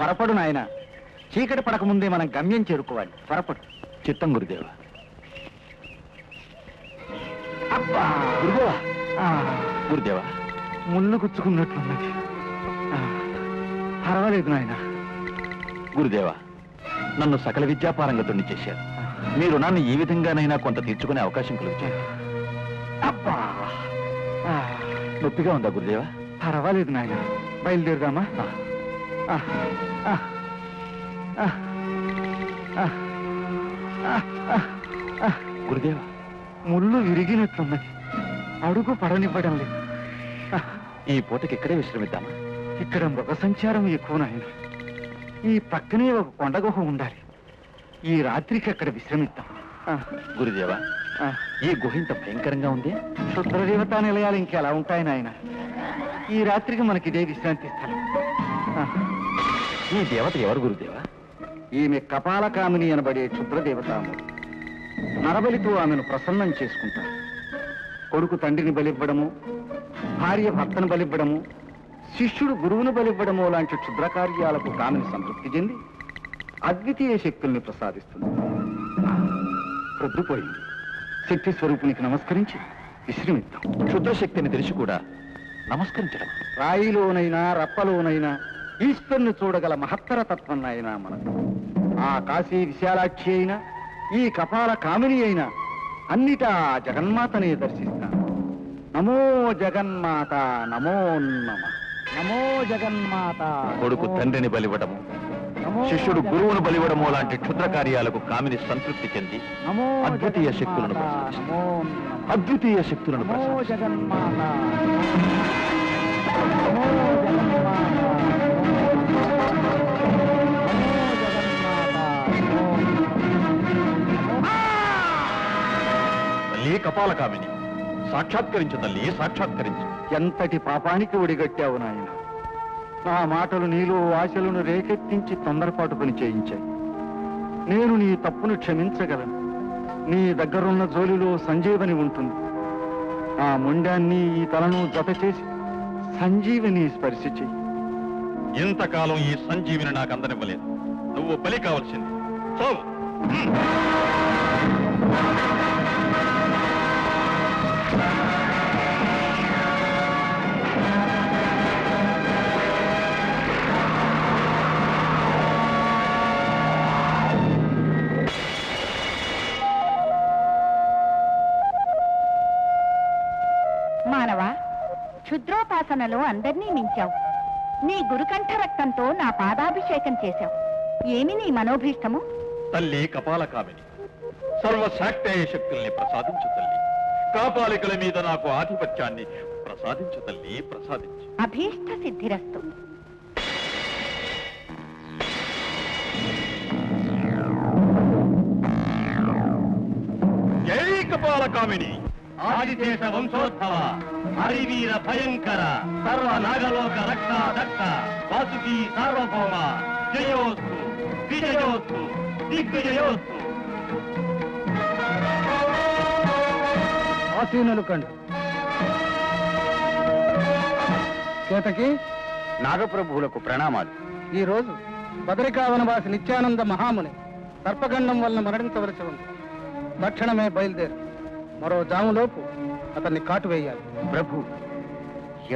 త్వరపడు నాయన. చీకటి పడకముందే మనం గమ్యం చేరుకోవాలి. త్వరపడు. చిత్తం గురుదేవ. అబ్బా గురుదేవా. గురుదేవా, ముళ్ళు గుచ్చుకున్నట్లున్నది. పర్వాలేదు నాయన. గురుదేవా, నన్ను సకల విద్యాపారంగతుణ్ణి చేశారు. మీరు నన్ను ఈ విధంగానైనా కొంత తీర్చుకునే అవకాశం కలిగించారు. అబ్బా నొప్పిగా ఉందా గురుదేవా? పర్వాలేదు నాయన. బయలుదేరుదామా? గురుదేవా, ముళ్ళు విరిగినట్లున్నది. అడుగు పడనివ్వడం లేదు. ఈ పూటకి ఇక్కడే విశ్రమిద్దామా? ఇక్కడ మృగ సంచారం ఎక్కువ నాయన. ఈ పక్కనే ఒక కొండగుహ ఉండాలి. ఈ రాత్రికి అక్కడ విశ్రమిద్దాం. గురుదేవా, ఈ గుహ ఇంత భయంకరంగా ఉంది. క్షుద్రదేవతా నిలయాలు ఇంకెలా ఉంటాయి నాయన. ఈ రాత్రికి మనకి ఇదే విశ్రాంతి స్థలం. ఈ దేవత ఎవరు గురుదేవా? ఈమె కపాలకామిని అనబడే క్షుద్రదేవతాము. నరబలితో ఆమెను ప్రసన్నం చేసుకుంటారు. కొడుకు తండ్రిని బలివ్వడము, భార్య భర్తను బలివ్వడము, శిష్యుడు గురువును బలివ్వడము లాంటి క్షుద్ర కార్యాలకు కామిని సంతృప్తి చెంది అద్వితీయ శక్తుల్ని ప్రసాదిస్తుంది. ప్రొద్దుపోయింది. శక్తి స్వరూపునికి నమస్కరించి విశ్రమిద్దాం. క్షుద్రశక్తిని తెలిసి కూడా నమస్కరించడం. రాయిలోనైనా రప్పలోనైనా ఈశ్వరుని చూడగల మహత్తర తత్వం అయినా మనకు. ఆ కాశీ విశాలాక్షి అయినా, ఈ కపాల కామిని అయినా అన్నిటా జగన్మాతనే దర్శిస్తాను. నమో జగన్మాత, నమో నమ. నమో జగన్మాత. కొడుకు తండ్రిని బలివ్వడము, శిష్యుడు గురువును బలివ్వడము లాంటి క్షుద్ర కార్యాలకు కామిని సంతృప్తి చెంది అద్వితీయ శక్తులను అద్వితీయ శక్తులను జగన్మాత. తల్లి కపాల కామిని, సాక్షాత్కరించు తల్లి, సాక్షాత్కరించు. ఎంతటి పాపానికి ఒడిగట్టావు నాయన. నా మాటలు నీలో ఆశలను రేకెత్తించి తొందరపాటు పని చేయించాయి. నేను నీ తప్పును క్షమించగలను. నీ దగ్గరున్న జోలిలో సంజీవని ఉంటుంది. ఆ మొండాన్ని ఈ తలను జత చేసి సంజీవిని స్పర్శ చెయ్యి. ఇంతకాలం ఈ సంజీవిని నాకు అందనివ్వలేదు. నువ్వు బలి కావాల్సింది. చావు. మానవా, క్షుద్రోపాసనలో అందర్నీ మించావు. నీ గురుకంఠ రక్తంతో నా పాదాభిషేకం చేశావు. ఏమి నీ మనోభీష్టము? తల్లి కపాల కామిని, సర్వశాక్తేయ శక్తుల్ని ప్రసాదించు తల్లి. కాపాలికల మీద నాకు ఆధిపత్యాన్ని ప్రసాదించు తల్లి, ప్రసాదించు. అభీష్ట సిద్ధిరస్తు. జై కపాల కామిని. ఆదిదేశ వంశోద్భవ, హరివీర భయంకర, సర్వ నాగలోక రక్షాదక్ష, వాసుకి సార్వభౌమ, జయోస్తు, విజయోస్తు, దిగ్విజయోస్తు. ఆసీనులు కండు. కేతకి, నాగప్రభువులకు ప్రణామాలు. ఈ రోజు బదరికావనవాసి నిత్యానంద మహాముని సర్పగండం వలన మరణించవలసి ఉంది. తక్షణమే బయలుదేరు. మరో జాములోపు అతన్ని కాటు వేయాలి. ప్రభు,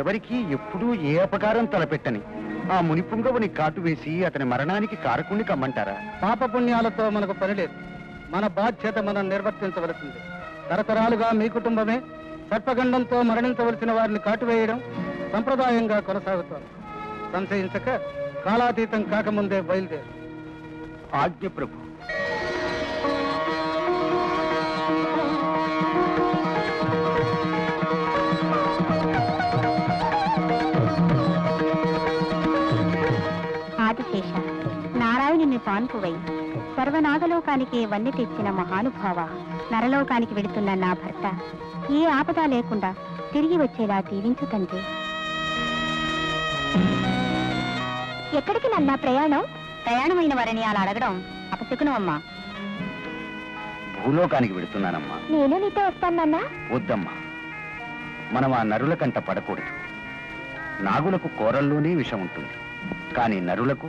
ఎవరికి ఎప్పుడూ ఏ అపకారం తలపెట్టని ఆ మునిపుంగవుని కాటు వేసి అతని మరణానికి కారకుణ్ణి కమ్మంటారా? పాపపుణ్యాలతో మనకు పని లేదు. మన బాధ్యత మనం నిర్వర్తించవలసింది. తరతరాలుగా మీ కుటుంబమే సర్పగండంతో మరణించవలసిన వారిని కాటువేయడం సంప్రదాయంగా కొనసాగుతోంది. సంశయించక కాలాతీతం కాకముందే బయలుదేరు. ఆజ్ఞ ప్రభు. ఆదిశేష, నారాయణుని పాన్పువై సర్వనాగలోకానికి వన్నె తెచ్చిన మహానుభావ, నరలోకానికి వెళుతున్న నా భర్త ఏ ఆపద లేకుండా తిరిగి వచ్చేలా దీవించు తండ్రి. ఎక్కడికి నన్నా ప్రయాణం? ప్రయాణమైన వారిని అలా అడగడం అపశకునం అమ్మా. భూలోకానికి వెళుతున్నానమ్మా. నేను నీతో వస్తానన్నా. వద్దమ్మా, మనం ఆ నరుల కంట పడకూడదు. నాగులకు కోరల్లోనే విషం ఉంటుంది, కానీ నరులకు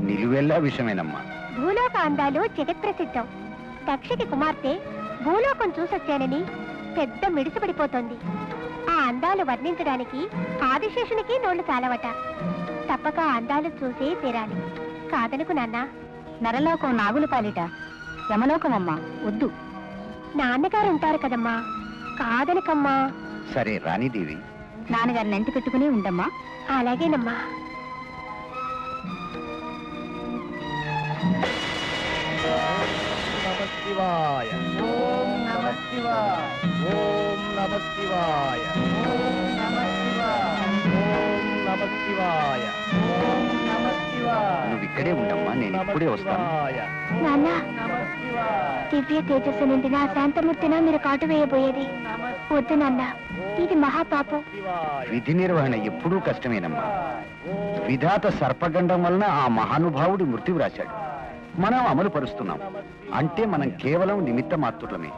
నిలువెల్లా విషయమేనమ్మా. భూలోక అందాలు జగత్ప్రసిద్ధం. దక్షికి కుమార్తె భూలోకం చూసొచ్చానని పెద్ద మిడిసిపడిపోతోంది. ఆ అందాలు వర్ణించడానికి ఆదిశేషునికి నోళ్లు చాలవట. తప్పక ఆ అందాలు చూసే తీరాలి. కాదనుకు నాన్న. నరలోకం నాగుల పాలిట, యమలోకమమ్మా వద్దు. నాన్నగారు ఉంటారు కదమ్మా, కాదనకమ్మా. సరే రాణీదేవి, నాన్నగారిని ఎంటి పెట్టుకుని ఉండమ్మా. అలాగేనమ్మా. శివాయ ఓం నమ శివాయ ఓం నమ శివాయ ఓం నమ శివాయ ఓం నమ శివాయ ఓం నమ శివాయ. నువ్వు ఇక్కడే ఉండమ్మా, నేను ఇప్పుడే వస్తాను. నాన్న, దివ్య తేజస్సు నిండిన శాంతమూర్తిన మీరు కాటు వేయబోయేది వద్దు నాన్న. ఇది మహాపాపం. విధి నిర్వహణ ఎప్పుడూ కష్టమేనమ్మా. విధాత సర్పగండం వలన ఆ మహానుభావుడి మృత్యువు రాశాడు. మనం అమలు పరుస్తున్నాం అంటే మనం కేవలం నిమిత్త మాత్రులమే.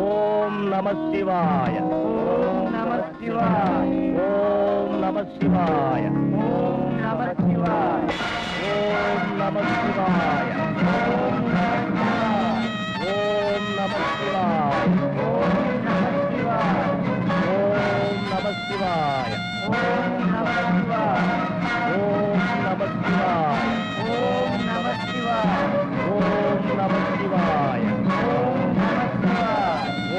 ఓం నమ శివాయ ఓం నమ శివాయ ఓం నమ శివాయ ఓం నమ శివాయ ఓం నమ శివాయ ఓం నమ శివాయ ఓం నమ శివాయ ఓం నమ శివాయ ఓం నమ శివాయ ఓం నమ శివాయ ఓం నమ శివాయ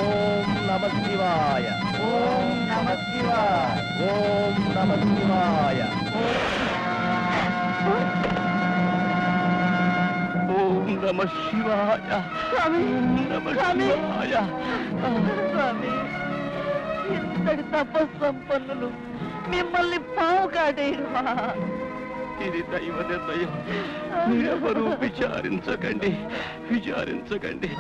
ఓం నమ శివాయ ఓం నమ శివాయ ఓం నమ శివాయ ఓం నమ శివాయ ఓం నమ శివాయ నమ శివాయ. ఇంతటి తపస్సంపన్నులు మిమ్మల్ని పావు కాటేయమా? ఇది దైవ నిర్ణయం. మీరెవరూ విచారించకండి, విచారించకండి.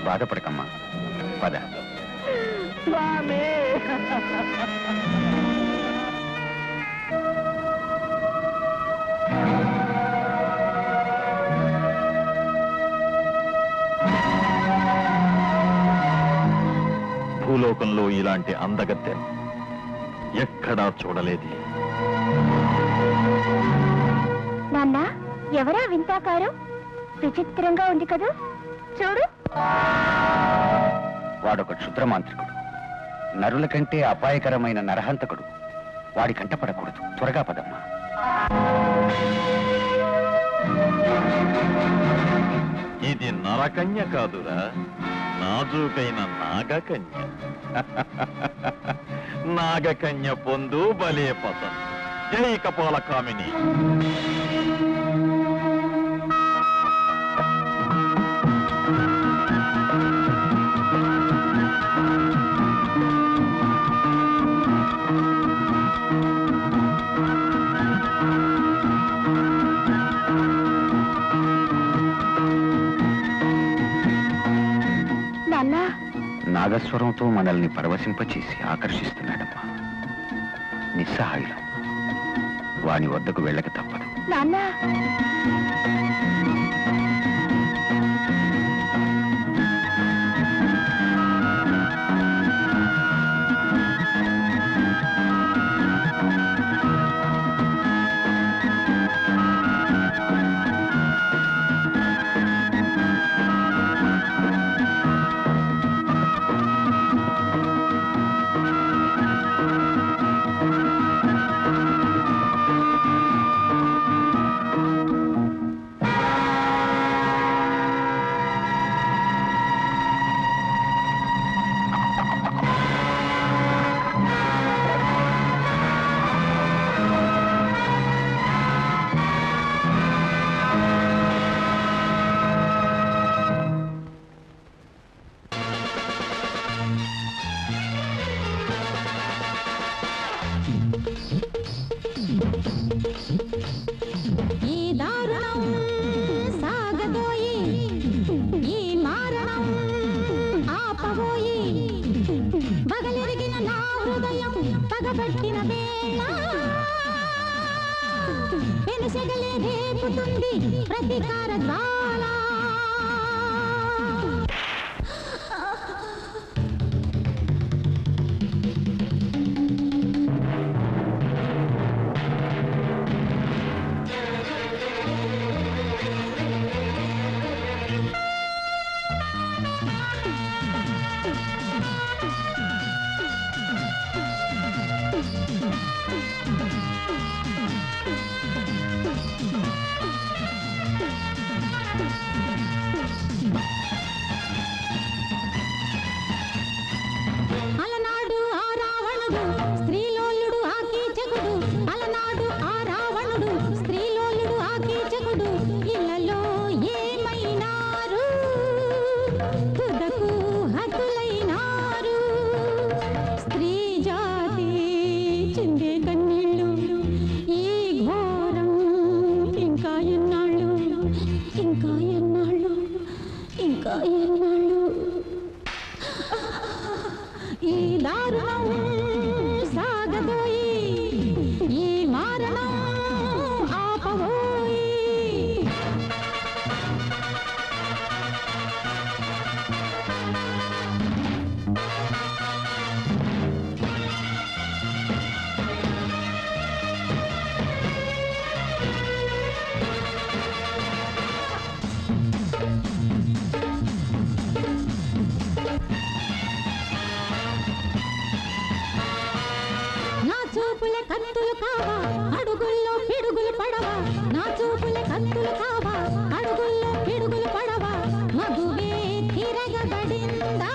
బాధపడకమ్మా, పద. భూలోకంలో ఇలాంటి అందగత్తె ఎక్కడా చూడలేదు. నాన్న, ఎవరా వింతాకారు? విచిత్రంగా ఉంది కదూ. చూడు. వాడొక క్షుద్రమాంత్రికుడు, నరుల కంటే అపాయకరమైన నరహంతకుడు. వాడి కంట పడకూడదు. త్వరగా పదమ్మా. ఇది నరకన్య కాదురా, నాజూకైన నాగకన్య. నాగకన్య పొందు బలే పసందు. జై కపాల కామిని. నాగస్వరంతో మనల్ని పరవశింపచేసి ఆకర్షిస్తున్నాడమ్మా. నిస్సహాయులం. వాని వద్దకు వెళ్ళక తప్పదు. నాన్న, ఈ దారుణం సాగబోయి, ఈ మారణం ఆపబోయి, బగలే వేళ పెనుసెగలే రేపుతుంది ప్రతీకార జ్వాల. అలనాడు ఆ రావణుడు స్త్రీలోలుడు ఆ కీచకుడు, అలనాడు ఆ రావణుడు స్త్రీలోలుడు ఆ కీచకుడు, ఇళ్లలో ఏమైనారు తుదకు హతులైనారు. స్త్రీ జాతి చిందే కన్నీళ్ళు ఈ ఘోరం ఇంకా ఎన్నాళ్ళు, ఇంకా ఎన్నాళ్ళు, ఇంకా ఎన్నాళ్ళు. ఈ దారుణం సాగదోయి, ఈ మారణం ఆపబోయి. నా చూపుల కత్తులు కావా అడుగుల్లో పిడుగులు పడవా, నా చూపుల కత్తులు కావా అడుగుల్లో పిడుగులు పడవా. మగువే తిరగబడిందా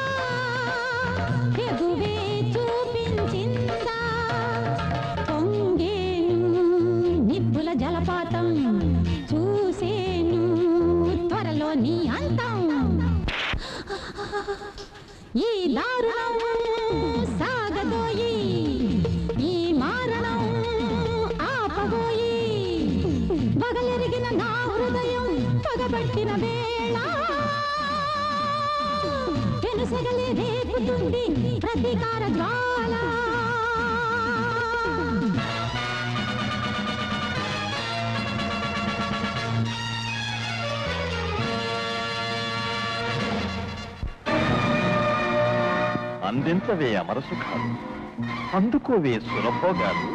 ఎగువే చూపించిందా, పొంగేను నిప్పుల జలపాతం చూసేను త్వరలో నీ అంతం. ఈ దారుణం సాగదోయి, ఈ మారణం ఆపబోయి. పగలెరిగిన నా హృదయం పగబట్టిన వేళ పెనుసెగలే రేపుతుంది ప్రతీకార జ్వాల. అందించవే అమరసుఖాలు, అందుకోవే సురభోగాలు.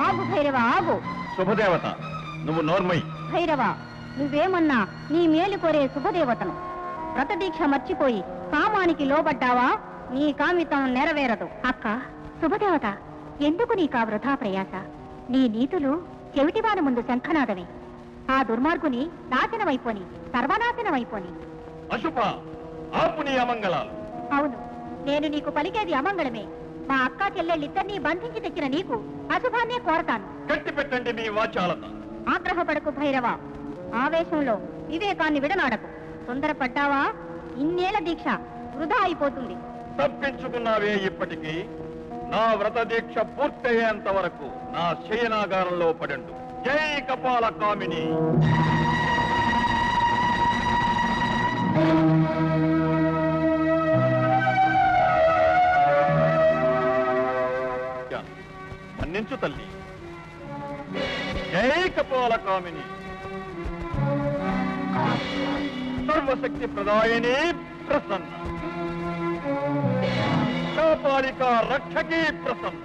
ఆగు భైరవ ఆగు. శుభదేవత నువ్వు నోర్మై. భైరవ నువ్వేమన్నా నీ మేలు కోరే శుభదేవతను. వ్రతదీక్ష మర్చిపోయి కామానికి లోబడ్డావా నీ కామితం నెరవేరదు. అక్క శుభదేవత ఎందుకు నీకా వృధా ప్రయాస? నీ నీతులు చెవిటివాని ముందు శంఖనాదవి. ఆ దుర్మార్గుని నాశనమైపోని సర్వనాశనమైపోని. అశుభ ఆపు నీ అమంగళాలు. అవును నేను నీకు పలికేది అమంగళమే. మా అక్క చెల్లెళ్ళిద్దరినీ బంధించి తెచ్చిన నీకు అశుభాన్నే కోరతాను. కట్టి పెట్టండి మీ వాచాలత. ఆగ్రహపడకు భైరవ, ఆవేశంలో వివేకాన్ని విడనాడకు. తొందరపడ్డావా ఇన్నేళ్ల దీక్ష వృధా అయిపోతుంది. తప్పించుకున్నావే ఇప్పటికీ. నా వ్రత దీక్ష పూర్తయ్యేంత వరకు నా శయనాగారంలో పడండు. జై కపాల కామిని. మన్నించు తల్లి. జై కపాల కామిని. సర్వశక్తి ప్రదాయిని ప్రసన్న. కాపాలిక రక్షకి ప్రసన్న.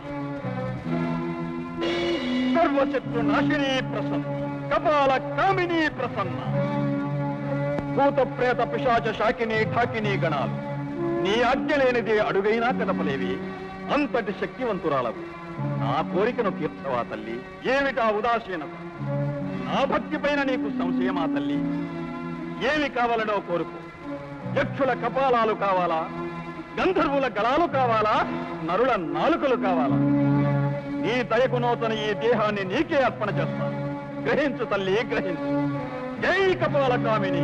సర్వశత్రు నాశిని ప్రసన్న. కపాల కామిని ప్రసన్న. భూత ప్రేత పిశాచ శాకిని ఠాకిని గణాలు నీ ఆజ్ఞ లేనిదే అడుగైనా కదపలేవి. అంతటి శక్తివంతురాలకు నా కోరికను తీర్చవా తల్లి. ఏమిటా ఉదాసీనత? నా భక్తి పైన నీకు సంశయమా తల్లి? ఏమి కావాలనో కోరుకు. యక్షుల కపాలాలు కావాలా? గంధర్వుల గళాలు కావాలా? నరుల నాలుకలు కావాలా? నీ దయకు నూతన ఈ దేహాన్ని నీకే అర్పణ చేస్తాను. గ్రహించు తల్లి, గ్రహించు. జై కపాల కామిని.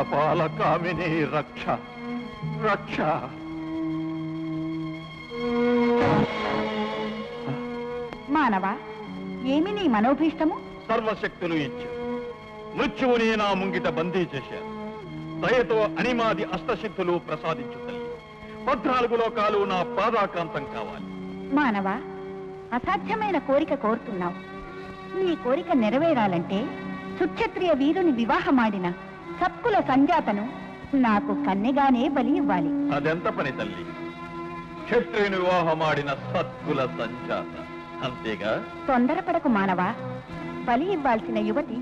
కపాల కామిని రక్ష రక్ష. మానవా, ఏమి నీ మనోభీష్టము? సర్వశక్తులు ఇచ్చారు. మృత్యువుని నా ముంగిట బందీ చేశారు. దయతో అనిమాది అష్టసిద్ధులు ప్రసాదించు తల్లి. 14 లోకాలు నా పాదాక్రాంతం కావాలి. మానవా, అసాధ్యమైన కోరిక కోరుతున్నావు. నీ కోరిక నెరవేరాలంటే సుక్షత్రియ వీరుని వివాహమాడిన సత్కుల సంజాతను నాకు కన్నెగానే బలి ఇవ్వాలి. అదెంత పని తల్లి? క్షత్రియుని వివాహమాడిన సత్కుల సంజాత అంతేగా? తొందరపడకు మానవా. బలి ఇవ్వాల్సిన యువతి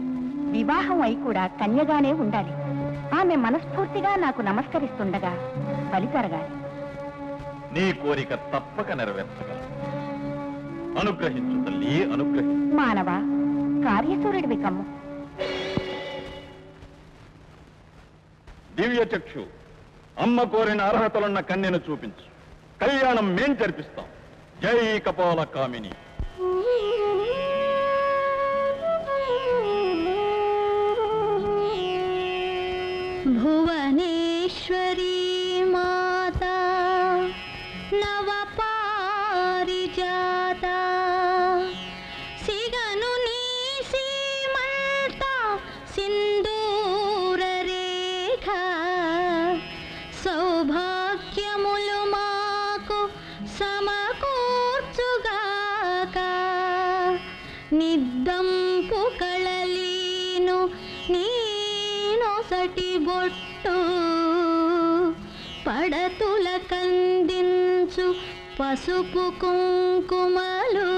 వివాహం అయి కూడా కన్యగానే ఉండాలి. ఆమె మనస్ఫూర్తిగా నాకు నమస్కరిస్తుండగా బలి జరగాలి. నీ కోరిక తప్పక నెరవేర్చగలను. అనుగ్రహించు తల్లి, అనుగ్రహించు. మానవా, కార్యసూర్యుడివి కమ్ము. దివ్య చక్షు, అమ్మ కోరిన అర్హతలున్న కన్యను చూపించు. కళ్యాణం మేం జరిపిస్తాం. జై కపాల కామిని. భువనేశ్వరీ మాతా నవ పారిజాత సిగను నీ సీమంత సింధూర రేఖ సౌభాగ్యములు మాకు సమకూర్చుగాక నిద్దంపు కళలీను నీనొసటి బొట్టు పడతుల కందించు పసుపు కుంకుమలు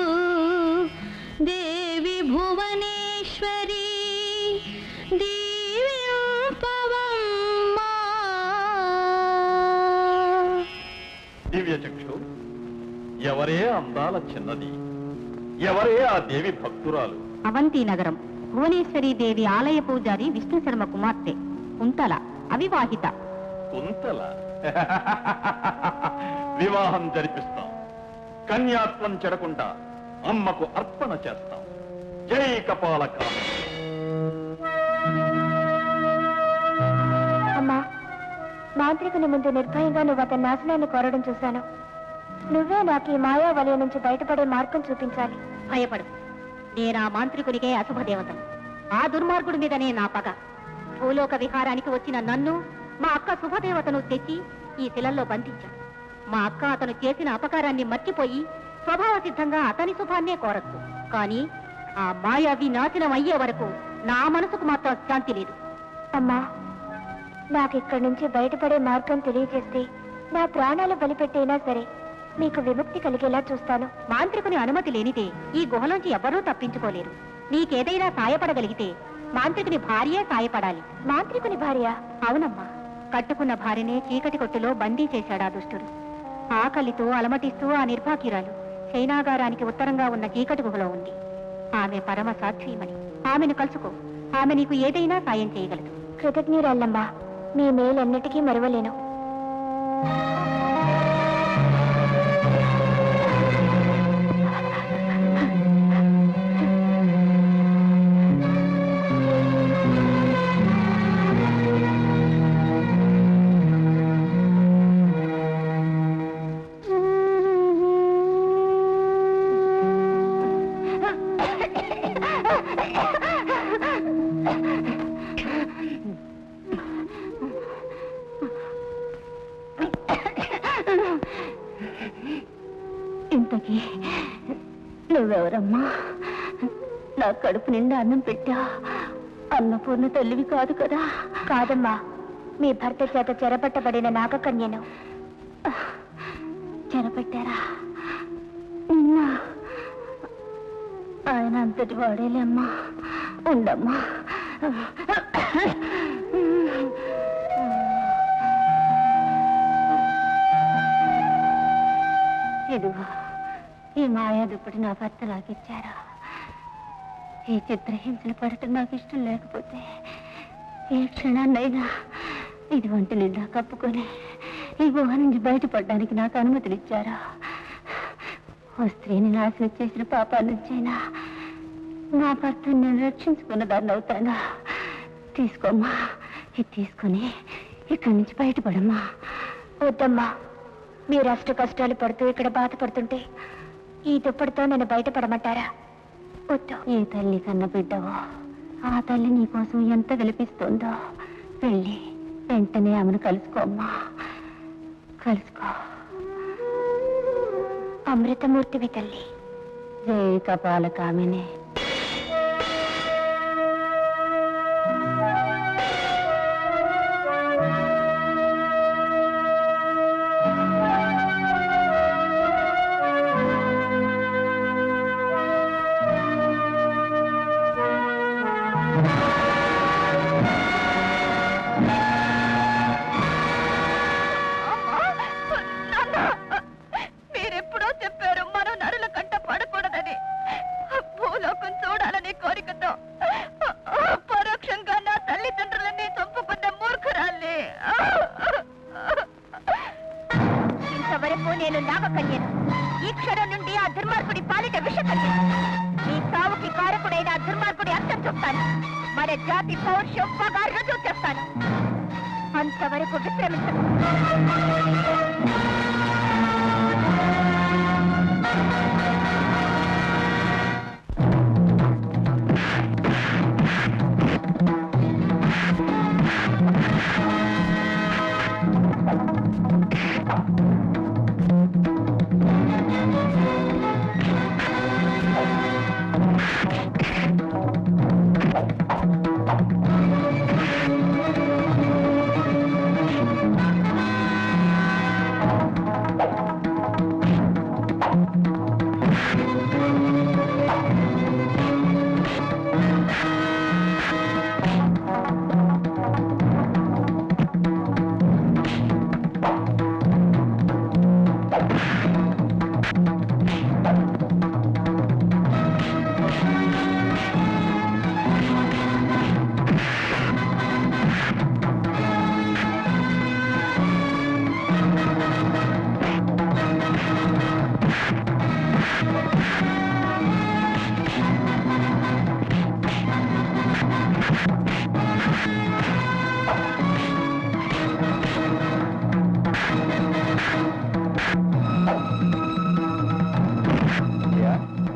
దేవి భువనేశ్వరి దీవింపవమ్మా. దివ్య చక్షు, ఎవరే అందాల చిన్నది? ఎవరే ఆ దేవి భక్తురాలు? అవంతి నగరం భువనేశ్వరీ దేవి ఆలయ పూజారి విష్ణు శర్మ కుమార్తె కుంతల, అవివాహిత. కుంతల? వివాహం జరిపిస్తాం. కన్యాత్వం చెడకుండా అమ్మకు అర్పణ చేస్తాం. జై కపాల కామిని. అమ్మా, మాంత్రికుని ముందు నిర్భయంగా నువ్వు అతని నాశనాన్ని కోరడం చూశాను. నువ్వే నాకు ఈ మాయా వలయ నుంచి బయటపడే మార్గం చూపించాలి. భయపడు, నేనా మాంత్రికునికే అశుభదేవతను. ఆ దుర్మార్గుడి మీదనే నా పగ. భూలోక విహారానికి వచ్చిన నన్ను మా అక్క శుభదేవతను తెచ్చి ఈ శిలల్లో బంధించాడు. మా అక్క అతను చేసిన అపకారాన్ని మర్చిపోయి స్వభావ సిద్ధంగా అతని శుభాన్నే కోరచ్చు. కానీ ఆ మాయావి నాశనం అయ్యే వరకు నా మనసుకు మాత్రం శాంతి లేదు. అమ్మా, నాకు ఇక్కడి నుంచి బయటపడే మార్గం తెలియజేస్తే నా ప్రాణాలు బలిపెట్టైనా సరే మీకు విముక్తి కలిగేలా చూస్తాను. మాంత్రికుని అనుమతి లేనిదే ఈ గుహలోంచి ఎవ్వరూ తప్పించుకోలేరు. నీకేదైనా సాయపడగలిగితే మాంత్రికుని భార్యే సాయపడాలి. మాంత్రికుని భార్య? అవునమ్మా, కట్టుకున్న భార్యనే చీకటి కొట్టులో బందీ చేశాడు ఆ దుష్టుడు. ఆకలితో అలమటిస్తూ ఆ నిర్భాగ్యురాలు శైనాగారానికి ఉత్తరంగా ఉన్న చీకటి గుహలో ఉంది. ఆమె పరమ సాధ్వీమణి. ఆమెను కలుసుకో, ఆమె నీకు ఏదైనా సాయం చేయగలదు. కృతజ్ఞురాల్లమ్మా, మీ మేలన్నిటికీ మరువలేను. ఇంతకీ నువ్వెవరమ్మా? నా కడుపు నిండా అన్నం పెట్టా. అన్నపూర్ణ తల్లివి కాదు కదా? కాదమ్మా, మీ భర్త చేత చెరపట్టబడిన నాగకన్యను. చెరపట్టారా? నిన్న ఆయన అంతటి వాడేలేమ్మా. ఉండమ్మా. ఇదిగో ఈ మాయా దుప్పటి నా భర్త నాకు ఇచ్చారు. ఈ చిత్రహింసలు పడటం నాకు ఇష్టం లేకపోతే ఏ క్షణాన్నైనా ఇది ఒంటి నిండా కప్పుకొని ఈ గుహ నుంచి బయటపడడానికి నాకు అనుమతినిచ్చారు. ఓ స్త్రీని నాశనం చేసిన పాపాల నుంచైనా నా భర్తను నేను రక్షించుకున్న దాన్ని అవుతాను. తీసుకోమ్మా, ఇది తీసుకుని ఇక్కడి నుంచి బయటపడమ్మా. వద్దమ్మా, మీరు అష్ట కష్టాలు పడుతూ ఇక్కడ బాధపడుతుంటే ఈ దుప్పటితో నన్ను బయటపడమంటారా? వద్దు. ఏ తల్లి కన్న బిడ్డవో ఆ తల్లి నీకోసం ఎంత విలపిస్తుందో. వెళ్ళి వెంటనే ఆమెను కలుసుకోమ్మా, కలుసుకో. అమృతమూర్తివి తల్లి. జై కపాల కామిని. మీరెప్పుడో చెప్పారు మనం నరుల కంట పడకూడదని. భూలోకం చూడాలనే కోరికతో పరోక్షంగా నా తల్లిదండ్రులని చంపుకున్న మూర్ఖురాల్ని. ఇంతవరకు నేను నాగకన్యను. ఈ క్షణం నుండి ఆ దుర్మార్గుడి పాలిట విషకన్య. ఈ సావుకి కారకుడైన ఆ దుర్మార్గుడి అంతం చూస్తాను. మన జాతి పౌరుషం పగా రుజువు చేస్తాను. అంతవరకు విశ్రమించను.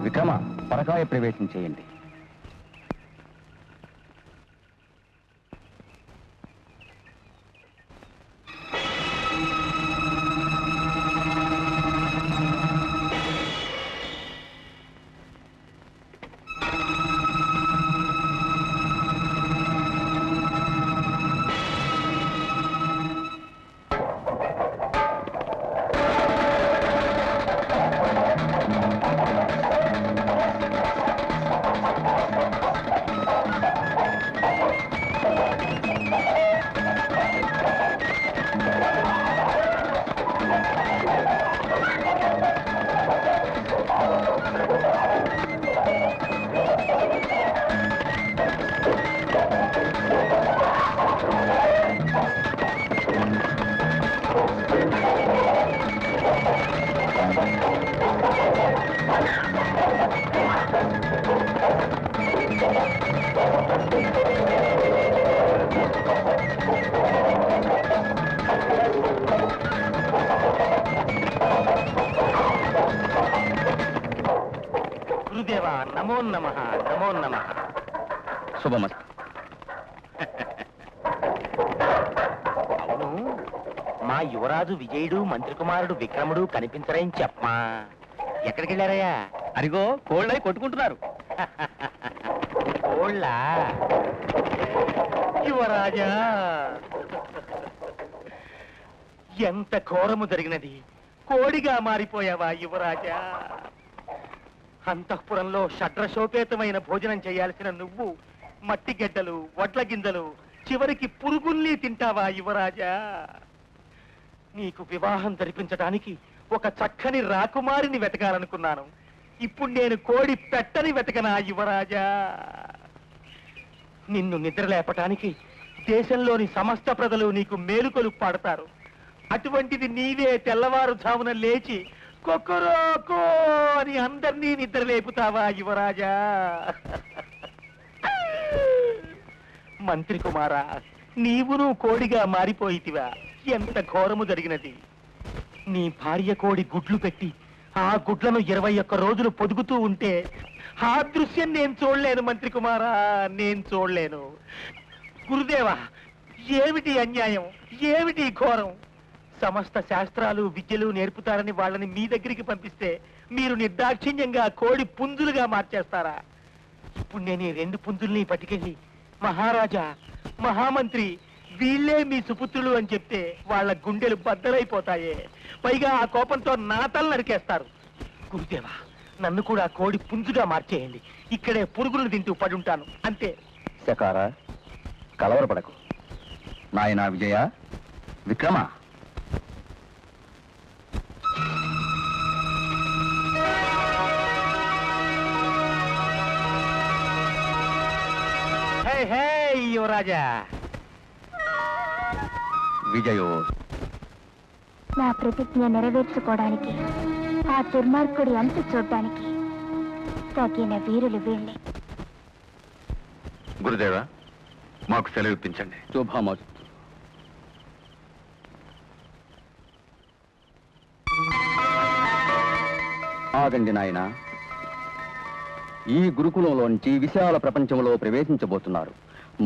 విక్రమ, పరకాయ ప్రవేశం చేయండి. గురుదేవా, నమో నమః, నమో నమః. శుభమస్తు. అవును, మా యువరాజు విజయుడు, మంత్రి కుమారుడు విక్రముడు కనిపించరని చెప్పమా. ఎక్కడికి వెళ్ళారయ్యా? అరిగో కోళ్ళై కొట్టుకుంటున్నారు. కోళ్ళ యువరాజా, ఎంత ఘోరము జరిగినది. కోడిగా మారిపోయావా యువరాజా? అంతఃపురంలో షడ్రశోపేతమైన భోజనం చేయాల్సిన నువ్వు మట్టి గడ్డలు, వడ్ల గింజలు, చివరికి పురుగుల్ని తింటావా యువరాజా? నీకు వివాహం జరిపించడానికి ఒక చక్కని రాకుమారిని వెతకాలనుకున్నాను. ఇప్పుడు నేను కోడి పెట్టని వెతకనా యువరాజా? నిన్ను నిద్రలేపటానికి దేశంలోని సమస్త ప్రజలు నీకు మేలుకొలు పాడతారు. అటువంటిది నీవే తెల్లవారుజామున లేచి కొక్కరోకో అని అందరినీ నిద్రలేపుతావా యువరాజా? మంత్రి కుమారా, నీవును కోడిగా మారిపోయితివా? ఎంత ఘోరము జరిగినది! నీ భార్య కోడి గుడ్లు పెట్టి ఆ గుడ్లను 21 రోజులు పొదుగుతూ ఉంటే ఆ దృశ్యం నేను చూడలేను మంత్రి కుమారా, నేను చూడలేను. గురుదేవా, ఏమిటి అన్యాయం, ఏమిటి ఘోరం! సమస్త శాస్త్రాలు విద్యలు నేర్పుతారని వాళ్ళని మీ దగ్గరికి పంపిస్తే మీరు నిర్దాక్షిణ్యంగా కోడి పుంజులుగా మార్చేస్తారా? ఇప్పుడు నేను ఈ 2 పుంజుల్ని పట్టుకెళ్ళి మహారాజా, మహామంత్రి వీళ్ళే మీ సుపుత్రులు అని చెప్తే వాళ్ళ గుండెలు బద్దలైపోతాయే. పైగా ఆ కోపంతో నా తల నరికేస్తారు. గురుదేవా, నన్ను కూడా కోడి పుంజుగా మార్చేయండి. ఇక్కడే పురుగులు తింటూ పడుంటాను అంతే. శకార, కలవరపడకు. నాయనా విజయ, విక్రమ, హే హే యువరాజా. విజయో, నా ప్రతిజ్ఞ నెరవేర్చుకోవడానికి, ఆ దుర్మార్గుడి అంతు చూడ్డానికి తగిన వీరులు వీళ్ళే. గురుదేవ, మాకు సెలవు ఇప్పించండి. శుభమస్తు. ఆగండి నాయన. ఈ గురుకులంలోంచి విశాల ప్రపంచంలో ప్రవేశించబోతున్నారు.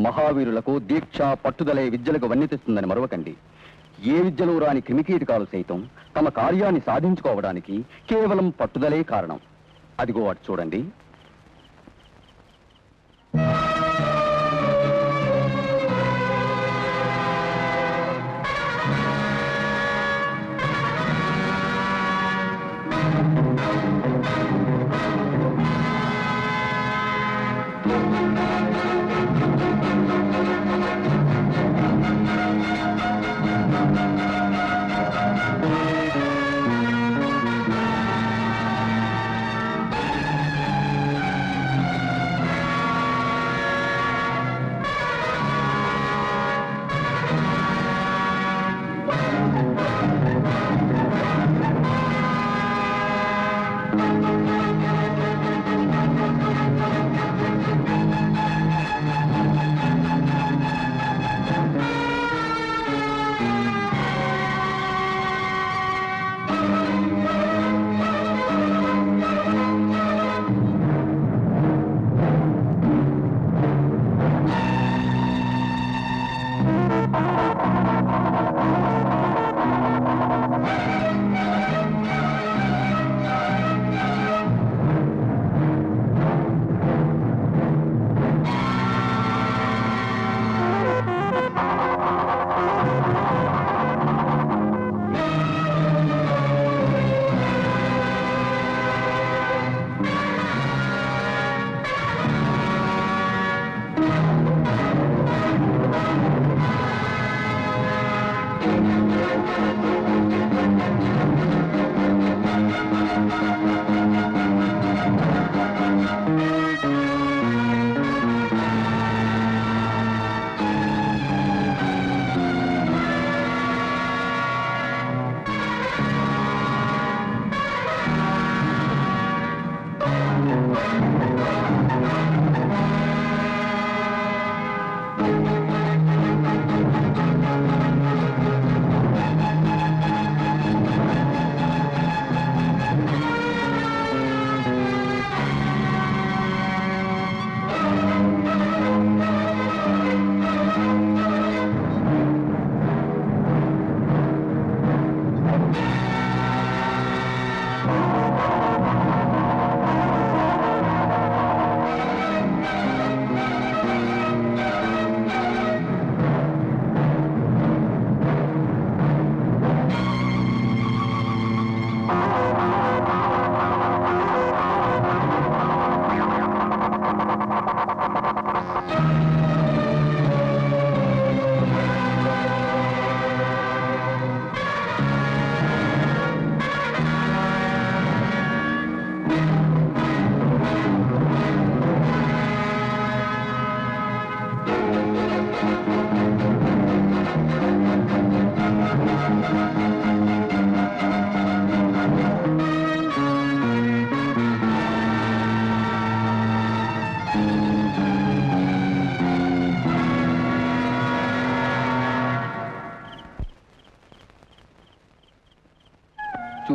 మహావీరులకు దీక్ష, పట్టుదలే విద్యలకు వన్నెతిస్తుందని మరవకండి. ఏ విద్యలో రాని క్రిమికీటకాలు సైతం తమ కార్యాన్ని సాధించుకోవడానికి కేవలం పట్టుదలే కారణం. అదిగో అటు చూడండి.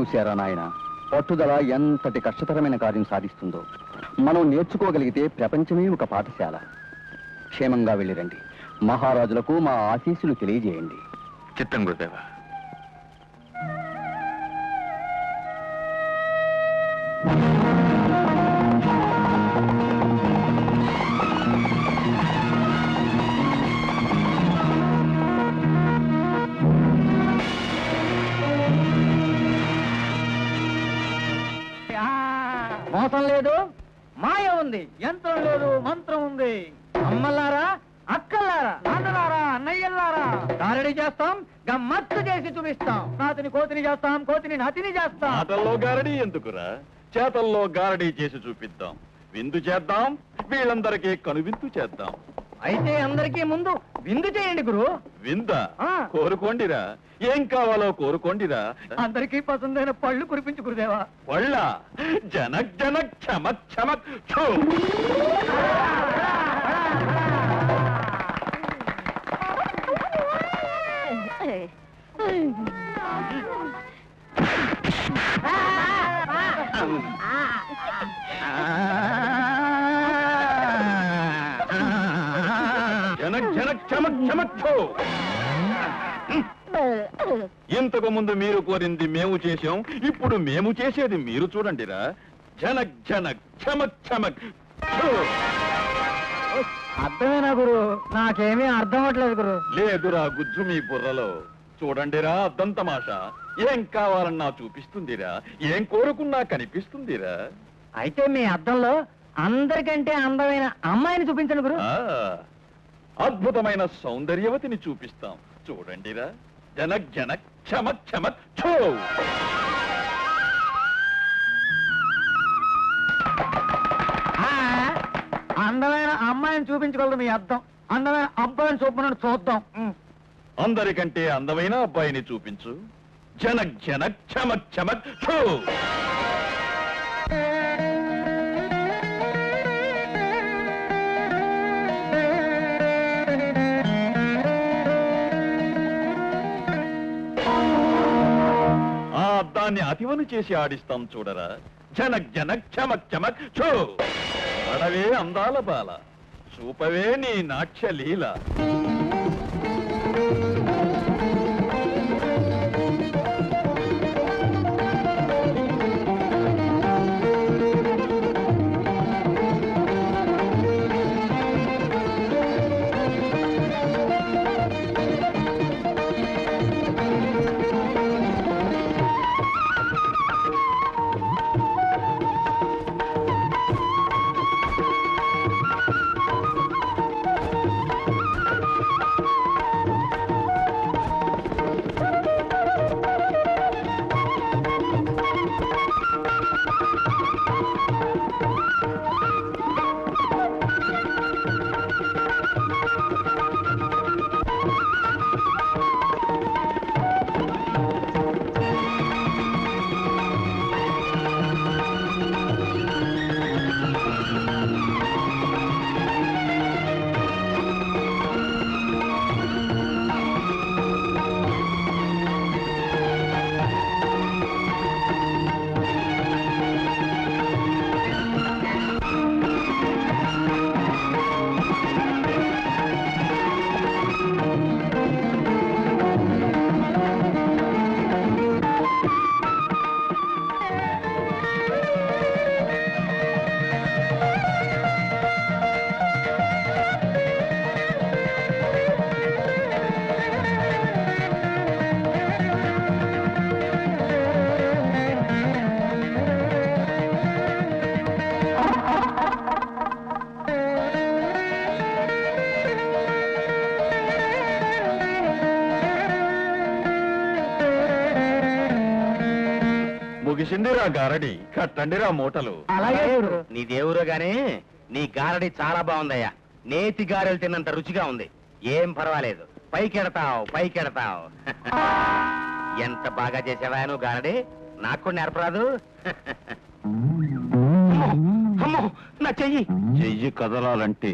చూశారా నాయన, పట్టుదల ఎంతటి కష్టతరమైన కార్యం సాధిస్తుందో. మనం నేర్చుకోగలిగితే ప్రపంచమే ఒక పాఠశాల. క్షేమంగా వెళ్ళిరండి. మహారాజులకు మా ఆశీస్సులు తెలియజేయండి. చిత్తం గురుదేవ. మోసం లేదు, మాయ ఉంది, యంత్రం లేదు, మంత్రం ఉంది. అమ్మలారా, అక్కలారా, నాన్నలారా, అన్నయ్యలారా, దారడి చేస్తాం, గమ్మత్తు చేసి చూపిస్తాం. నాతిని కోతిని చేస్తాం, కోతిని నాతిని చేస్తాం. ఆటల్లో గారడీ ఎందుకురా, చేతల్లో గారడీ చేసి చూపిద్దాం. విందు చేద్దాం, వీళ్ళందరికీ కనువిందు చేద్దాం. అయితే అందరికీ ముందు విందు చేయండి గురు. విందా? ఆ. కోరుకోండిరా, ఏం కావాలో కోరుకోండిరా. అందరికీ పసందైన పళ్ళు కురిపించు గురుదేవా. వాళ్ళ జనక్ జనక్ చమక్ చమక్ ఛో. జనక్ జనక్ చమక్ చమక్ ఛో. ఇంతకు ముందు మీరు కోరింది మేము చేశాం, ఇప్పుడు మేము చేసేది మీరు చూడండిరా. జనక్ జనక్ చమక్ చమక్ ఛో. అర్థమేనా గురు? నాకేమీ అర్థం అవట్లేదు గురు. లేదురా గుజ్జు మీ బుర్రలో. చూడండిరా అద్దం తమాషా. ఏం కావాలన్నా చూపిస్తుందిరా, ఏం కోరుకున్నా కనిపిస్తుందిరా. అయితే మీ అద్దంలో అందరికంటే అందమైన అమ్మాయిని చూపించండి గురు. ఆ, అద్భుతమైన సౌందర్యవతిని చూపిస్తాం. చూడండిరా. జనక్ జనక్ చమక్ చమక్ ఛో. అందమైన అమ్మాయిని చూపించగలరు మీ అద్దం. అందమైన అబ్బాయిని చూపమని చూద్దాం. అందరికంటే అందమైన అబ్బాయిని చూపించు. జనక్ జనక్ చమక్ చమక్ ఛో. ఆ అద్దాన్ని అతివను చేసి ఆడిస్తాం చూడరా. జనక్ జనక్ చమక్ చమక్ ఛో. అడవే అందాల బాల, చూపవే నీ నాట్య లీల. ముగిసిందిరా గారడి, కట్టండిరా మూటలు. అలాగే గురు. నీ దేవురు గాని నీ గారడి చాలా బాగుందయ్యా. నేతి గారెలు తిన్నంత రుచిగా ఉంది. ఏం పర్వాలేదు, పైకెడతావు పైకెడతావు. ఎంత బాగా చేసావా నువ్వు గారడి, నాకు కూడా నేర్పరాదు. అమ్మో, నా చెయ్యి. చెయ్యి కదలాలంటే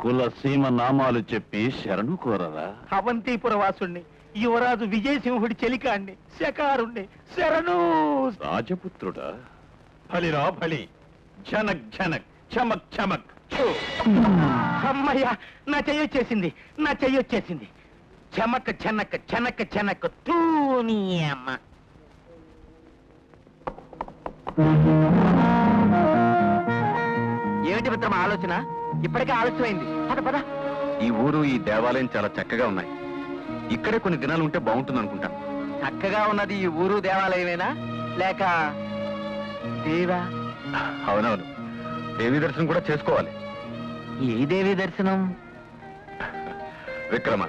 కుల సీమ నామాలు చెప్పి శరణు కోరరా. అవంతిపుర వాసుణ్ణి, యువరాజు విజయసింహుడి చెలికాండి శకారుణ్ణి శరణు. రాజపుత్రుడా? ఫలిరా ఫలి, ఝనక్ ఝనక్, చమక్ చమక్. అమ్మయ్యా, నా చెయ్యొచ్చేసింది, నా చెయ్యొచ్చేసింది. చెమక్ చెనక్ చెనక్ చెనక్ తూని అమ్మ. ఏమిటి మిత్రమా ఆలోచన? ఇప్పటికే ఆలస్యమైంది. పద పద. ఈ ఊరు ఈ దేవాలయం చాలా చక్కగా ఉన్నాయి. ఇక్కడే కొన్ని దినాలు ఉంటే బాగుంటుంది అనుకుంటాను. చక్కగా ఉన్నది ఈ ఊరు దేవాలయమేనా లేక దేవా? అవునవును, దేవి దర్శనం కూడా చేసుకోవాలి. ఏ దేవి దర్శనం? విక్రమ,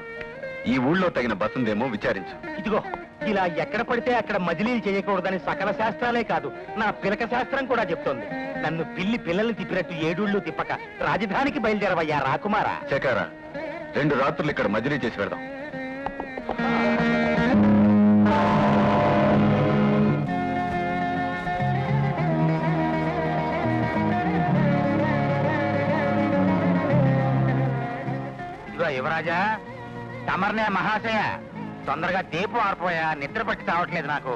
ఈ ఊళ్ళో తగిన బస్సుందేమో విచారించు. ఇదిగో, ఇలా ఎక్కడ పడితే అక్కడ మజిలీలు చేయకూడదని సకల శాస్త్రాలే కాదు, నా పిలక శాస్త్రం కూడా చెప్తోంది. నన్ను పిల్లల్ని తిప్పినట్టు 7 ఊళ్ళు తిప్పక రాజధానికి బయలుదేరవయ్యా రాకుమారా. శేఖరా, 2 రాత్రులు ఇక్కడ మజిలీ చేసి పెడదాం. ఇదిగో యువరాజా, తమర్నే మహాశయ, తొందరగా దీపం ఆరిపోయా, నిద్ర పట్టి తావట్లేదు నాకు.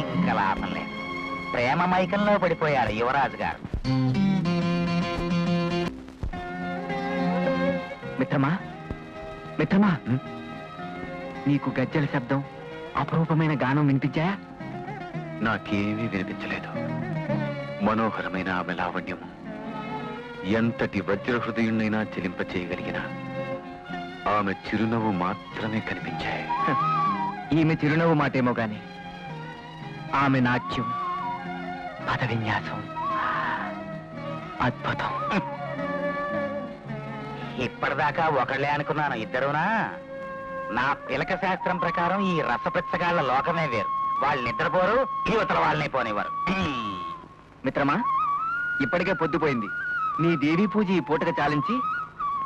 ఇంకా లాభం లేదు, ప్రేమ మైకంలో పడిపోయారు యువరాజు గారు. మిత్రమా, మిత్రమా, నీకు గజ్జల శబ్దం, అపరూపమైన గానం వినిపించాయా? నాకేమీ వినిపించలేదు. మనోహరమైన ఆమె లావణ్యము ఎంతటి వజ్ర హృదయుణ్ణైనా చెలింప చేయగలిగిన ఆమె చిరునవ్వు మాత్రమే కనిపించాయి. ఈమె చిరునవ్వు మాటేమో గాని ఆమె నాట్యం, పద విన్యాసం అద్భుతం. ఇప్పటిదాకా ఒకళ్ళే అనుకున్నాను, ఇద్దరునా? నా పిలక శాస్త్రం ప్రకారం ఈ రసపిచ్చగాళ్ల లోకమే వేరు. వాళ్ళు నిద్రపోరు, యువతల వాళ్ళని పోనివ్వరు. మిత్రమా, ఇప్పటికే పొద్దుపోయింది. నీ దేవీ పూజ ఈ పూటగా చాలించి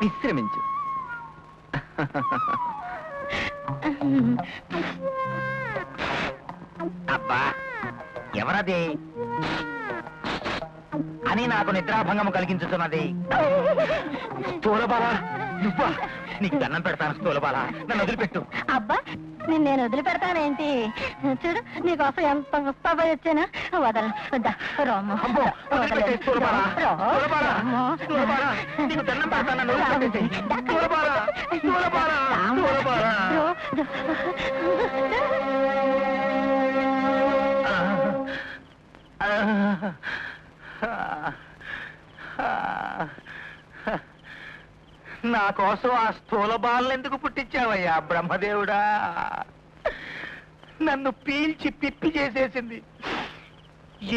విశ్రమించు. అబ్బా, ఎవరది అని నాకు నిద్రాభంగము కలిగించుతున్నది? స్థూలబాల, నువ్వా? నీకు దండం పెడతాను స్థూలబాల, నన్ను వదిలిపెట్టు. అబ్బా, నేను వదిలిపెడతానేంటి? చూడు, నీకోసం ఎంత ముస్తాబై వచ్చానా. వదల రామ్మ. అమ్మో, వదిలిపెట్టే స్థూలబాల, స్థూలబాల, స్థూలబాల, నీకు దండం పెడతాను, నన్ను వదిలిపెట్టేయ్. స్థూలబాల, స్థూలబాల, స్థూలబాల. నా కోసం ఆ స్థూల బాలను ఎందుకు పుట్టించావయ్యా బ్రహ్మదేవుడా? నన్ను పీల్చి పిప్పి చేసేసింది.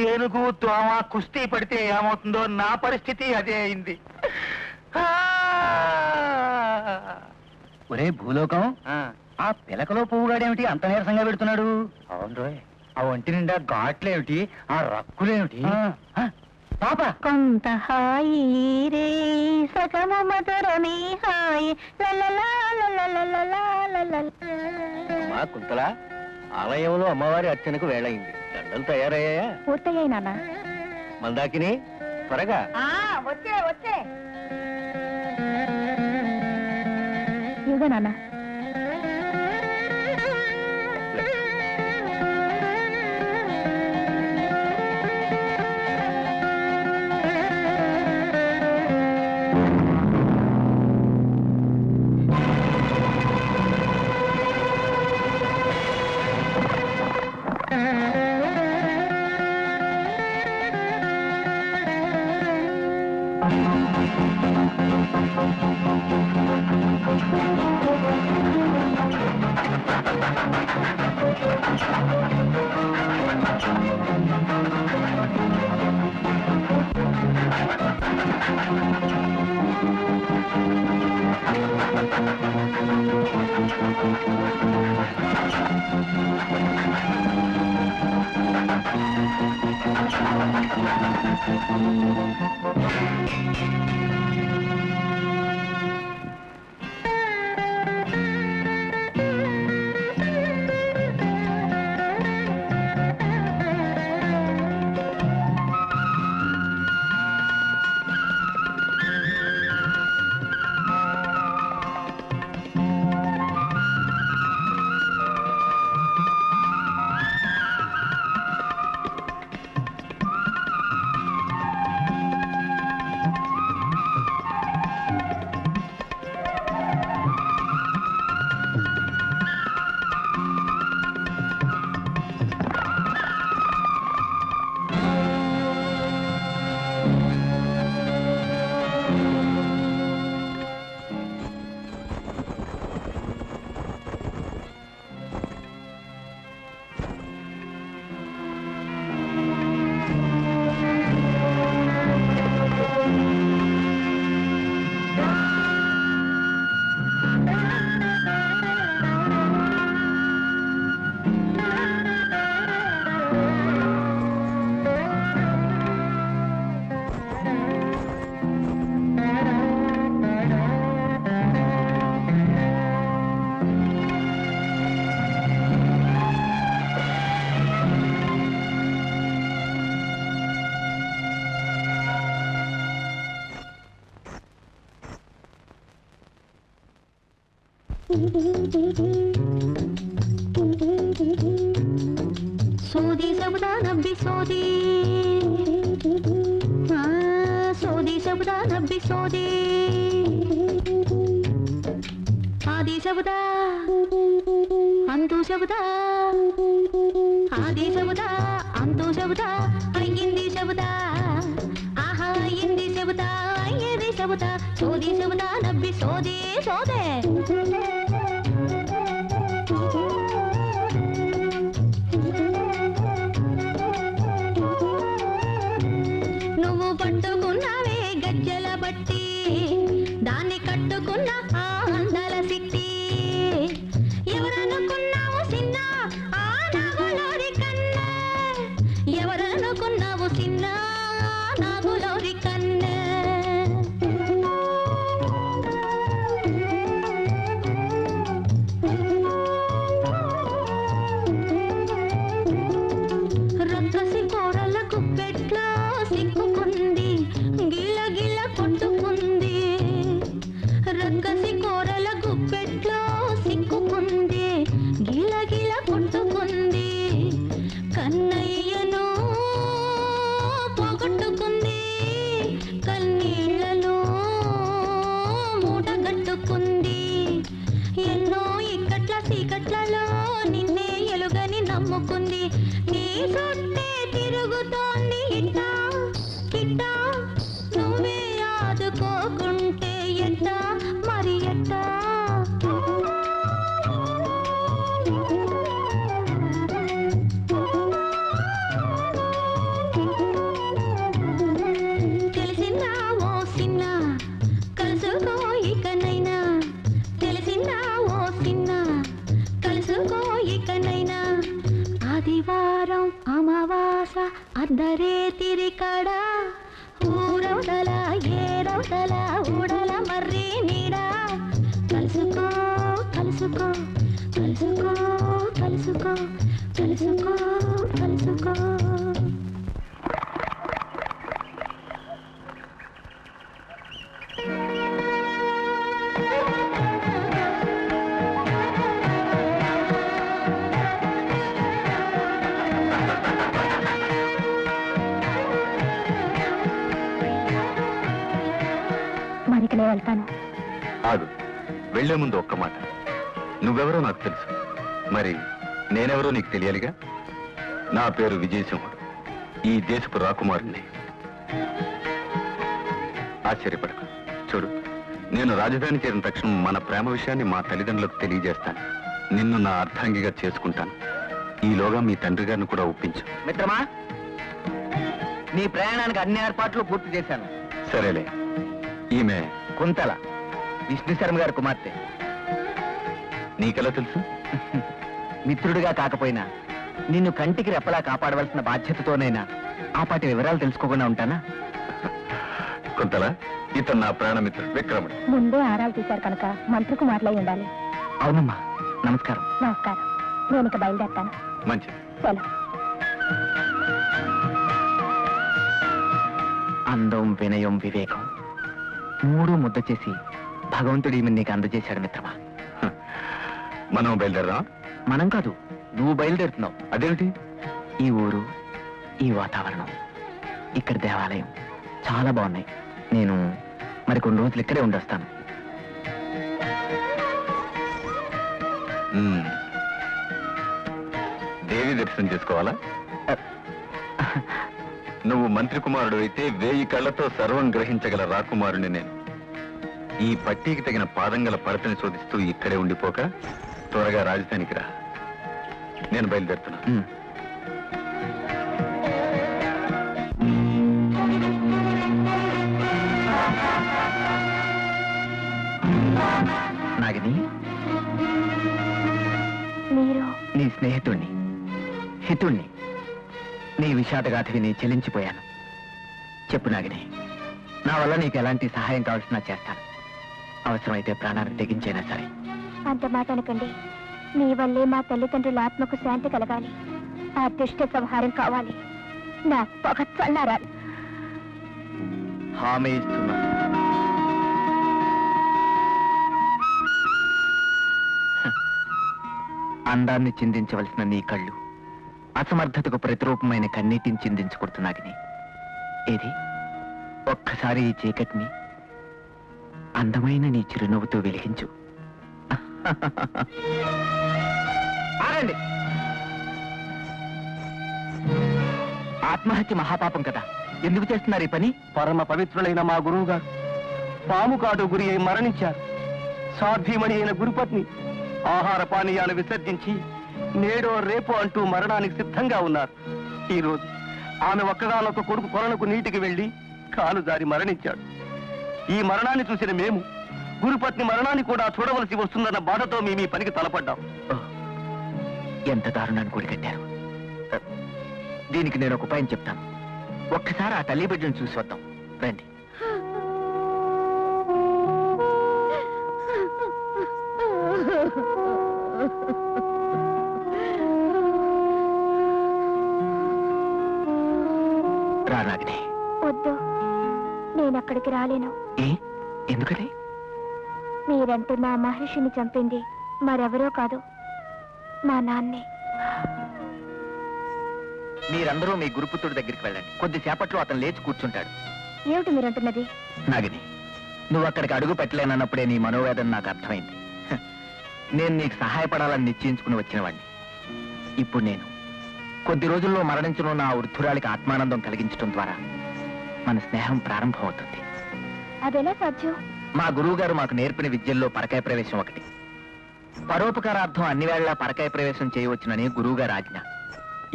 ఏనుగు దోమ కుస్తీ పడితే ఏమవుతుందో నా పరిస్థితి అదే అయింది. ఒరే భూలోకం, ఆ పిలకలో పువ్వుగాడేమిటి అంత నీరసంగా పెడుతున్నాడు? అవును రోయ్, ఆ ఒంటి నిండా ఘాట్లేమిటి? ఆ రక్కులేమిటి? పాప కొంత హాయి రే సగము మధురమే హాయి మా కుంతల, ఆలయంలో అమ్మవారి అర్చనకు వేళయింది. దండలు తయారయ్యాయా? పూర్తయ్యాయి నాన్న. మందాకిని, త్వరగా. వచ్చే ఇదిగో నాన్న. సోది సబుదా నబ్బి సోది సోది సబుదా నబ్బి సోది ఆది సబుదా అంతు సబుదా ఆది సబుదా అంతు సబుదా అయ్యింది సబుదా ఆహా అయ్యింది సబుదా అయ్యేది సబుదా సోది సబుదా నబ్బి సోది సోదే నువ్వు పట్టుకున్నావే గజ్జల బట్టి దాన్ని కట్టుకున్న ఆ అందల సిట్టి ఎవరనుకున్నావు చిన్న ఆ నాగులోరి కన్నా ఎవరనుకున్నావు చిన్న నాగులోరి కన్నా రక్కసి కూరల కుప్పెట్లో సిక్కుకుంది గిల్ల గిల్ల కొట్టుకుంది రక్కసి కూరల గుప్పెట్లో సిక్కుకుంది గిల్ల గిల్ల కొట్టుకుంది కన్నయ్యను పోగొట్టుకుంది కన్నీళ్లలో మూటగట్టుకుంది ఎన్నో ఇక్కట్ల సీకట్లలో నిన్నే ఎలుగని నమ్ముకుంది నీ చుట్టే తిరుగుతోంది ఇట్టా ఇట్టా నువ్వే ఆదుకోకుంటే ఎట్టా మరి ఎట్టా తెలిసిందా ఓ సిన్న కలుసుకో ఇకనైనా తెలిసిందా ఓ సిన్న కలుసుకో ఇకనైనా ఆదివారం అమావాస అద్దరే తిరికాడ ఊరవతల ఏరవతల ఊడల మర్రి నీడ కలుసుకో కలుసుకో కలుసుకో కలుసుకో కలుసుకో కలుసుకో మరికలే వెళ్తాను. ఆగు, వెళ్లే ముందు ఒక్క మాట. నువ్వెవరో నాకు తెలుసు, మరి నేనెవరో నీకు తెలియాలిగా. నా పేరు విజయసింహుడు, ఈ దేశపు రాకుమారుణ్ణి. ఆశ్చర్యపడకు. చూడు, నేను రాజధాని చేరిన తక్షణం మన ప్రేమ విషయాన్ని మా తల్లిదండ్రులకు తెలియజేస్తాను. నిన్ను నా అర్ధాంగిగా చేసుకుంటాను. ఈలోగా మీ తండ్రి గారిని కూడా ఒప్పించు. మిత్రమా, నీ ప్రయాణానికి అన్ని ఏర్పాట్లు పూర్తి చేశాను. సరేలే. ఈమె కుంతల, విష్ణు శర్మ గారి కుమార్తె. నీకెలా తెలుసు? మిత్రుడిగా కాకపోయినా నిన్ను కంటికి రెప్పలా కాపాడవలసిన బాధ్యతతోనైనా ఆ పాటి వివరాలు తెలుసుకోకుండా ఉంటానా? కుంతల, ఇతను నా ప్రాణమిత్రుడు విక్రముడు. ముందే ఆరాలు తీశారు కనుక మంత్రికి మాట్లాడి ఉండాలి. అవునమ్మా, నమస్కారం. నమస్కారం. నేను ఇక బయలుదేరుతాను. మంచిది. సెలవు. అందం, వినయం, వివేకం మూడు ముద్ద చేసి భగవంతుడి నీకు అందజేశాడు మిత్రమా. మనం బయలుదేరదాం. మనం కాదు, నువ్వు బయలుదేరుతున్నావు. అదేమిటి? ఈ ఊరు, ఈ వాతావరణం, ఇక్కడ దేవాలయం చాలా బాగున్నాయి. నేను మరికొన్ని రోజులు ఇక్కడే ఉండొస్తాను. దేవి దర్శనం చేసుకోవాలా? నువ్వు మంత్రి కుమారుడు అయితే 1000 కళ్ళతో సర్వం గ్రహించగల రాకుమారుని నేను. ఈ పట్టీకి తగిన పాదంగల పడతని శోధిస్తూ ఇక్కడే ఉండిపోక త్వరగా రాజధానికి రా. నేను బయలుదేరుతున్నా. నాగిని, మీరు నీ స్నేహితుణ్ణి, హితుణ్ణి. నీ విషాదగాథ విని చెలించిపోయాను. చెప్పు నాగిని, నా వల్ల నీకు ఎలాంటి సహాయం కావాల్సిన చేస్తాను. అవసరమైతే ప్రాణాన్ని తెగించైనా సరే. అంత మాట అనకండి. మీ వల్లే మా తల్లిదండ్రుల ఆత్మకు శాంతి కలగాలి. ఆ దుష్ట సంహారం కావాలి. నా పొగ చల్లారాలి. హామీ ఇస్తున్నా. అందాన్ని చిందించవలసిన నీ కళ్ళు అసమర్థతకు ప్రతిరూపమైన కన్నీటిని చిందించుకుంటున్నాగిని. ఏది ఒక్కసారి ఈ చీకటిని అందమైన నీ చిరునవ్వుతో వెలిగించు. ఆగండి. ఆత్మహత్య మహాపాపం కదా, ఎందుకు చేస్తున్నారు ఈ పని? పరమ పవిత్రులైన మా గురువు గారు పాము కాటు గురి అయి మరణించారు. సాధ్వీమణి అయిన గురుపత్ని ఆహార పానీయాలు విసర్జించి నేడో రేపో అంటూ మరణానికి సిద్ధంగా ఉన్నారు. ఈ రోజు ఆమె ఒక్కగానొక్క కొడుకు కొలనుకు నీటికి వెళ్లి కాలు జారి మరణించాడు. ఈ మరణాన్ని చూసిన మేము గురుపత్ని మరణాన్ని కూడా చూడవలసి వస్తుందన్న బాధతో మేము ఈ పనికి తలపడ్డాం. ఎంత దారుణాన్ని కూడికట్టారు. దీనికి నేను ఒక ఉపాయం చెప్తాను. ఒక్కసారి ఆ తల్లి బిడ్డను చూసి వద్దాం రండి. రానాగిని. వద్దు, నేను అక్కడికి రాలేను. ఎందుకని? మీరంటే మా మహర్షిని చంపింది మరెవరో కాదు, మా నాన్నే. మీరందరూ మీ గురుపుత్రుడి దగ్గరికి వెళ్ళండి. కొద్దిసేపట్లో అతను లేచి కూర్చుంటాడు. ఏమిటి మీరంటున్నది? నాగిని, నువ్వు అక్కడికి అడుగు పెట్టలేనన్నప్పుడే నీ మనోవేదన నాకు అర్థమైంది. నేను నీకు సహాయపడాలని నిశ్చయించుకుని వచ్చిన వాడిని. ఇప్పుడు నేను కొద్ది రోజుల్లో మరణించనున్న ఆ వృద్ధురాలికి ఆత్మానందం కలిగించడం ద్వారా మన స్నేహం ప్రారంభం అవుతుంది. అదెలా సాధ్యం? మా గురువు గారు మాకు నేర్పిన విద్యల్లో పరకాయ ప్రవేశం ఒకటి. పరోపకారార్థం అన్ని వేళలా పరకాయ ప్రవేశం చేయవచ్చునని గురువు గారు ఆజ్ఞ.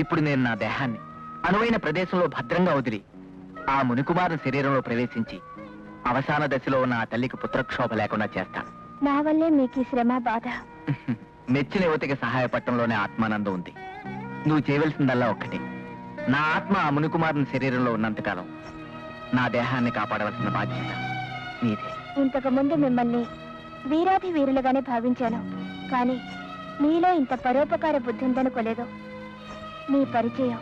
ఇప్పుడు నేను నా దేహాన్ని అనువైన ప్రదేశంలో భద్రంగా వదిలి ఆ మునికుమారుని శరీరంలో ప్రవేశించి అవసాన దశలో ఉన్న ఆ తల్లికి పుత్రక్షోభ లేకుండా చేస్తాను. నా వల్లే మీకు ఈ శ్రమ బాధ. మెచ్చిన యువతికి సహాయపడటంలోనే ఆత్మానందం ఉంది. నువ్వు చేయవలసిందల్లా ఒక్కటే, నా ఆత్మ ఆ మునికుమారుని శరీరంలో ఉన్నంతకాలం నా దేహాన్ని కాపాడవలసిన బాధ్యత నీదే. ఇంతకు ముందు మిమ్మల్ని వీరాధి వీరులుగానే భావించాను, కానీ మీలో ఇంత పరోపకార బుద్ధి ఉందనుకోలేదు. మీ పరిచయం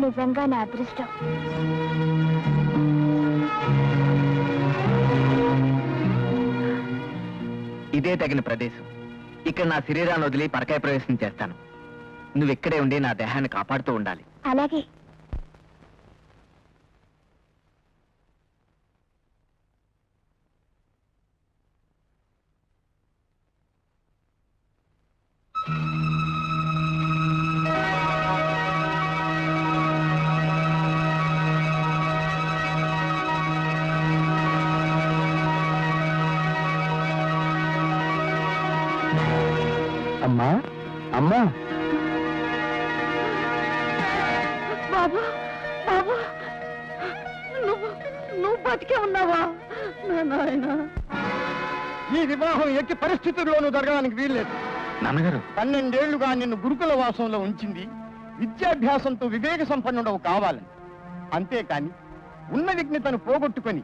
నిజంగా నా అదృష్టం. ఇదే తగిన ప్రదేశం. ఇక్కడ నా శరీరాన్ని వదిలి పరకాయ ప్రవేశం చేస్తాను. నువ్వు ఇక్కడే ఉండి నా దేహాన్ని కాపాడుతూ ఉండాలి. అలాగే. అమ్మా అమ్మా, బాబు బాబు, నువ్వు బతికే ఉన్నావా? నాయనా, ఈ వివాహం ఎట్టి పరిస్థితుల్లోనూ జరగడానికి వీల్లేదు. నాన్నగారు, 12 ఏళ్లుగా నిన్ను గురుకుల వాసంలో ఉంచింది విద్యాభ్యాసంతో వివేక సంపన్నుడవు కావాలని. అంతేకాని ఉన్న విఘ్నతను పోగొట్టుకొని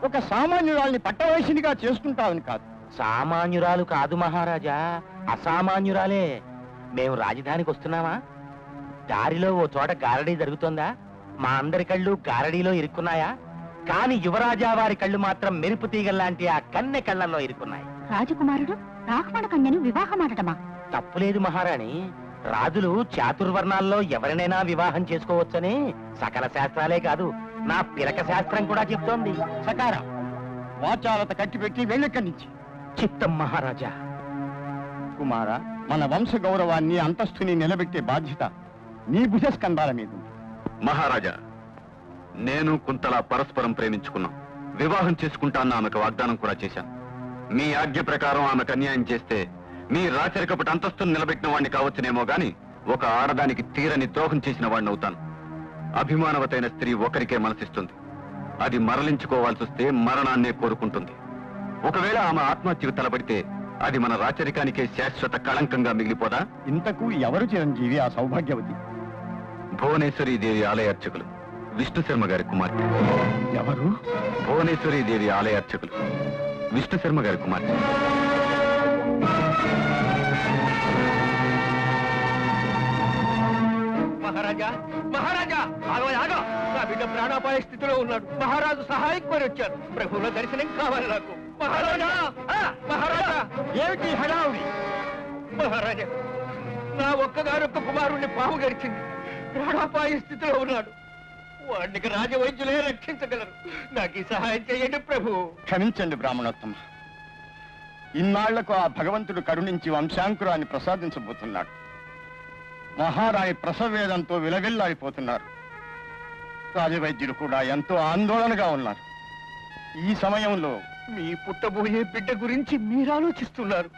ఒక సామాన్యురాల్ని పట్టవయసునిగా చేసుకుంటావని కాదు. సామాన్యురాలు కాదు మహారాజా, అసామాన్యురాలే. మేము రాజధానికి వస్తున్నామా? దారిలో ఓ చోట గారడీ జరుగుతోందా? మా అందరి కళ్ళు గారడీలో ఇరుక్కున్నాయా? కాని యువరాజా వారి కళ్ళు మాత్రం మెరుపు తీగల్లాంటి ఆ కన్నె కళ్ళల్లో ఇరుక్కున్నాయి. రాజకుమారుడు రాహ్మణ కన్యను వివాహమాడటమా? తప్పులేదు మహారాణి. రాజులు చాతుర్వర్ణాల్లో ఎవరినైనా వివాహం చేసుకోవచ్చని సకల శాస్త్రాలే కాదు, నా పిరక శాస్త్రం కూడా చెప్తోంది. సకారం వాచాలత కట్టిపెట్టి వెళ్ళెక్కడి నుంచి. చిత్తం మహారాజా. కుమార, మన వంశ గౌరవాన్ని అంతస్తుని నిలబెట్టే బాధ్యత నీ భుజస్కంధాల మీద ఉంది. మహారాజా, నేను కుంతల పరస్పరం ప్రేమించుకున్నాం. వివాహం చేసుకుంటాన్న ఆమెకు వాగ్దానం కూడా చేశాను. మీ ఆజ్ఞ ప్రకారం ఆమెకు అన్యాయం చేస్తే మీ రాచరికపటి అంతస్తును నిలబెట్టిన వాడిని కావచ్చునేమో గాని ఒక ఆడదానికి తీరని ద్రోహం చేసిన వాడిని అవుతాను. అభిమానవతైన స్త్రీ ఒకరికే మనసిస్తుంది. అది మరలించుకోవాల్సి వస్తే మరణాన్నే కోరుకుంటుంది. ఒకవేళ ఆమె ఆత్మహత్యకు తలబడితే అది మన రాచరికానికే శాశ్వత కళంకంగా మిగిలిపోదా? ఇంతకు ఎవరు చిరంజీవి ఆ సౌభాగ్యవతి? భువనేశ్వరీ దేవి ఆలయ అర్చకులు విష్ణు శర్మ గారి కుమార్తె. ఎవరు? భువనేశ్వరీ దేవి ఆలయ అర్చకులు విష్ణు శర్మ గారి కుమార్తె. మహారాజా, మహారాజా, ఆగో, నా బిడ్డ ప్రాణాపాయ స్థితిలో ఉన్నాడు. మహారాజు సహాయం కోరి వచ్చారు. ప్రభువుల దర్శనం కావాలి నాకు. మహారాజా, మహారాజా, ఏమిటి హడావుడి? మహారాజా, నా ఒక్కగారొక్క కుమారుణ్ణి పాము గడిచింది. ప్రాణాపాయ స్థితిలో ఉన్నాడు. వాడికి రాజవైద్యులే రక్షించగలరు. నాకు ఈ సహాయం చేయండి ప్రభు. క్షమించండి బ్రాహ్మణోత్తమ. ఇన్నాళ్లకు ఆ భగవంతుడు కరుణించి వంశాంకురాన్ని ప్రసాదించబోతున్నాడు. మహారాణి ప్రసవేదంతో విలవిల్లాడిపోతున్నారు. రాజవైద్యులు కూడా ఎంతో ఆందోళనగా ఉన్నారు. ఈ సమయంలో మీ పుట్టబోయే బిడ్డ గురించి మీరు ఆలోచిస్తున్నారు.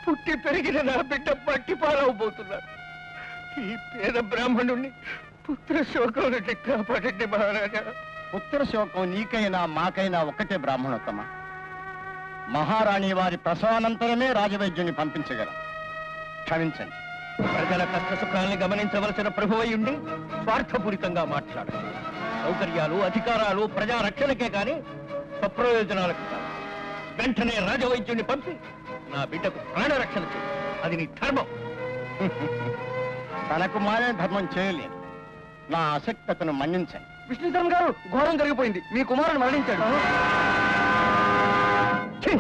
పుట్టి పెరిగిన నా బిడ్డ పట్టి పాలవబోతున్నారు. ఈ పేద బ్రాహ్మణుణ్ణి పుత్ర శోకం నుండి కాపాడండి మహారాజా. పుత్ర శోకం నీకైనా మాకైనా ఒక్కటే బ్రాహ్మణోత్తమ. మహారాణి వారి ప్రసవానంతరమే రాజవైద్యుని పంపించగలం. క్షమించండి. ప్రజల కష్ట సుఖాల్ని గమనించవలసిన ప్రభువై ఉండి స్వార్థపూరితంగా మాట్లాడండి. సౌకర్యాలు, అధికారాలు ప్రజా రక్షణకే కానీ స్వప్రయోజనాలకు కాదు. వెంటనే రాజవైద్యుని పంపి నా బిడ్డకు ప్రాణరక్షణ చేయి. అది నీ ధర్మం. తనకు మానే ధర్మం చేయలేను. నా ఆసక్తతను మన్నించండి. విష్ణుధర్మ గారు, ఘోరం జరిగిపోయింది. మీ కుమారుడు మరణించాడు. ఛీ!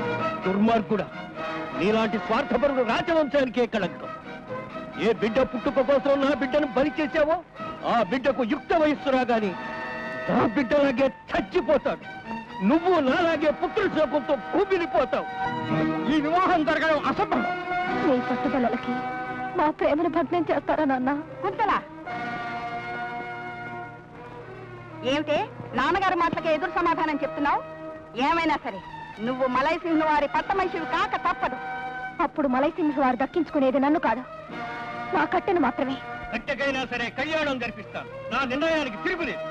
దుర్మార్గుడా, నీలాంటి స్వార్థపరుడు రాజవంశానికే కళంకం. ఏ బిడ్డ పుట్టుక కోసం నా బిడ్డను బలి చేశావో ఆ బిడ్డకు యుక్త వయస్సు రాగాని నా బిడ్డలాగే చచ్చిపోతాడు. నువ్వు నాలాగే పుత్ర శోకంతో కూపిలిపోతావు. ఈ వివాహం జరగడం అసంభవం. నీ పట్టుదలకి మా ప్రేమను భగ్నం చేస్తారా నాన్న? కూర్చోలా. ఏమిటే నాన్నగారి మాటలకి ఎదురు సమాధానం చెప్తున్నావు? ఏమైనా సరే నువ్వు మలయసింహ వారి పట్టమనిషివి కాక తప్పదు. అప్పుడు మలయసింహ వారు దక్కించుకునేది నన్ను కాదు, నా కట్టెను మాత్రమే. ఎట్టకైనా సరే కళ్యాణం జరిపిస్తాను. నా నిర్ణయానికి తిరుగులేదు.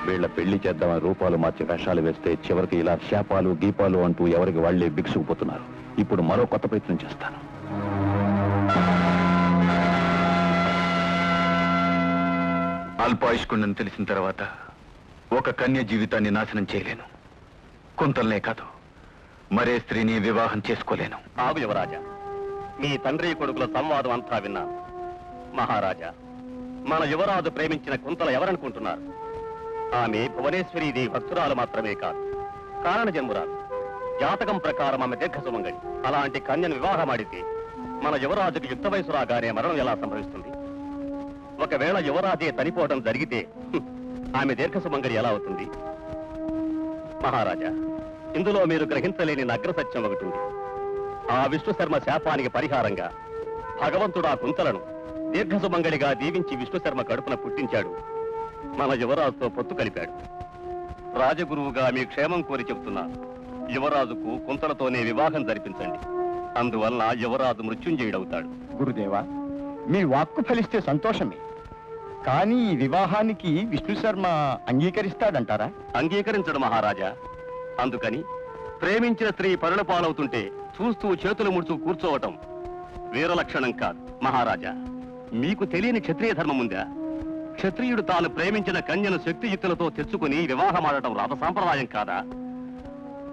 వీళ్ళ పెళ్లి చేద్దామని రూపాలు మార్చి వేషాలు వేస్తే చివరికి ఇలా శాపాలు గీపాలు అంటూ ఎవరికి వాళ్లే బిగుసుకుపోతున్నారు. ఇప్పుడు మరో కొత్త ప్రయత్నం చేస్తాను. అల్పాయుష్కుండని తెలిసిన తర్వాత ఒక కన్య జీవితాన్ని నాశనం చేయలేను. కుంతలనే కాదు, మరే స్త్రీని వివాహం చేసుకోలేను. ఆగు యువరాజా, మీ తండ్రి కొడుకుల సంవాదం అంతా విన్నాను. మహారాజా, మన యువరాజు ప్రేమించిన కుంతల ఎవరనుకుంటున్నారు? ఆమె భువనేశ్వరీదేవి భక్తురాలు మాత్రమే కాదు, కారణ జన్మురాలు. జాతకం ప్రకారం ఆమె దీర్ఘ సుమంగళి. అలాంటి కన్యను వివాహమాడితే మన యువరాజుకు యుక్త వయసు రాగానే మరణం ఎలా సంభవిస్తుంది? ఒకవేళ యువరాజే చనిపోవడం జరిగితే ఆమె దీర్ఘ సుమంగళి ఎలా అవుతుంది? మహారాజా, ఇందులో మీరు గ్రహించలేని నగ్న సత్యం ఒకటి ఉంది. ఆ విష్ణు శర్మ శాపానికి పరిహారంగా భగవంతుడు ఆ కుంతలను దీర్ఘ సుమంగళిగా దీవించి విష్ణు శర్మ కడుపున పుట్టించాడు. మన యువరాజుతో పొత్తు కలిపాడు. రాజగురువుగా మీ క్షేమం కోరి చెబుతున్నా, యువరాజుకు కుంతలతోనే వివాహం జరిపించండి. అందువల్ల యువరాజు మృత్యుంజయుడవుతాడు. గురుదేవా, మీ వాక్కు ఫలిస్తే సంతోషమే. కానీ ఈ వివాహానికి విష్ణు శర్మ అంగీకరిస్తాడంటారా? అంగీకరించడు మహారాజా. అందుకని ప్రేమించిన స్త్రీ పరుల పాలవుతుంటే చూస్తూ చేతులు ముడుచూ కూర్చోవటం వీరలక్షణం కాదు. మహారాజా, మీకు తెలియని క్షత్రియ ధర్మం ఉందా? క్షత్రియుడు తాను ప్రేమించిన కన్యను శక్తియుక్తులతో తెచ్చుకుని వివాహమాడటం రాత సాంప్రదాయం కాదా?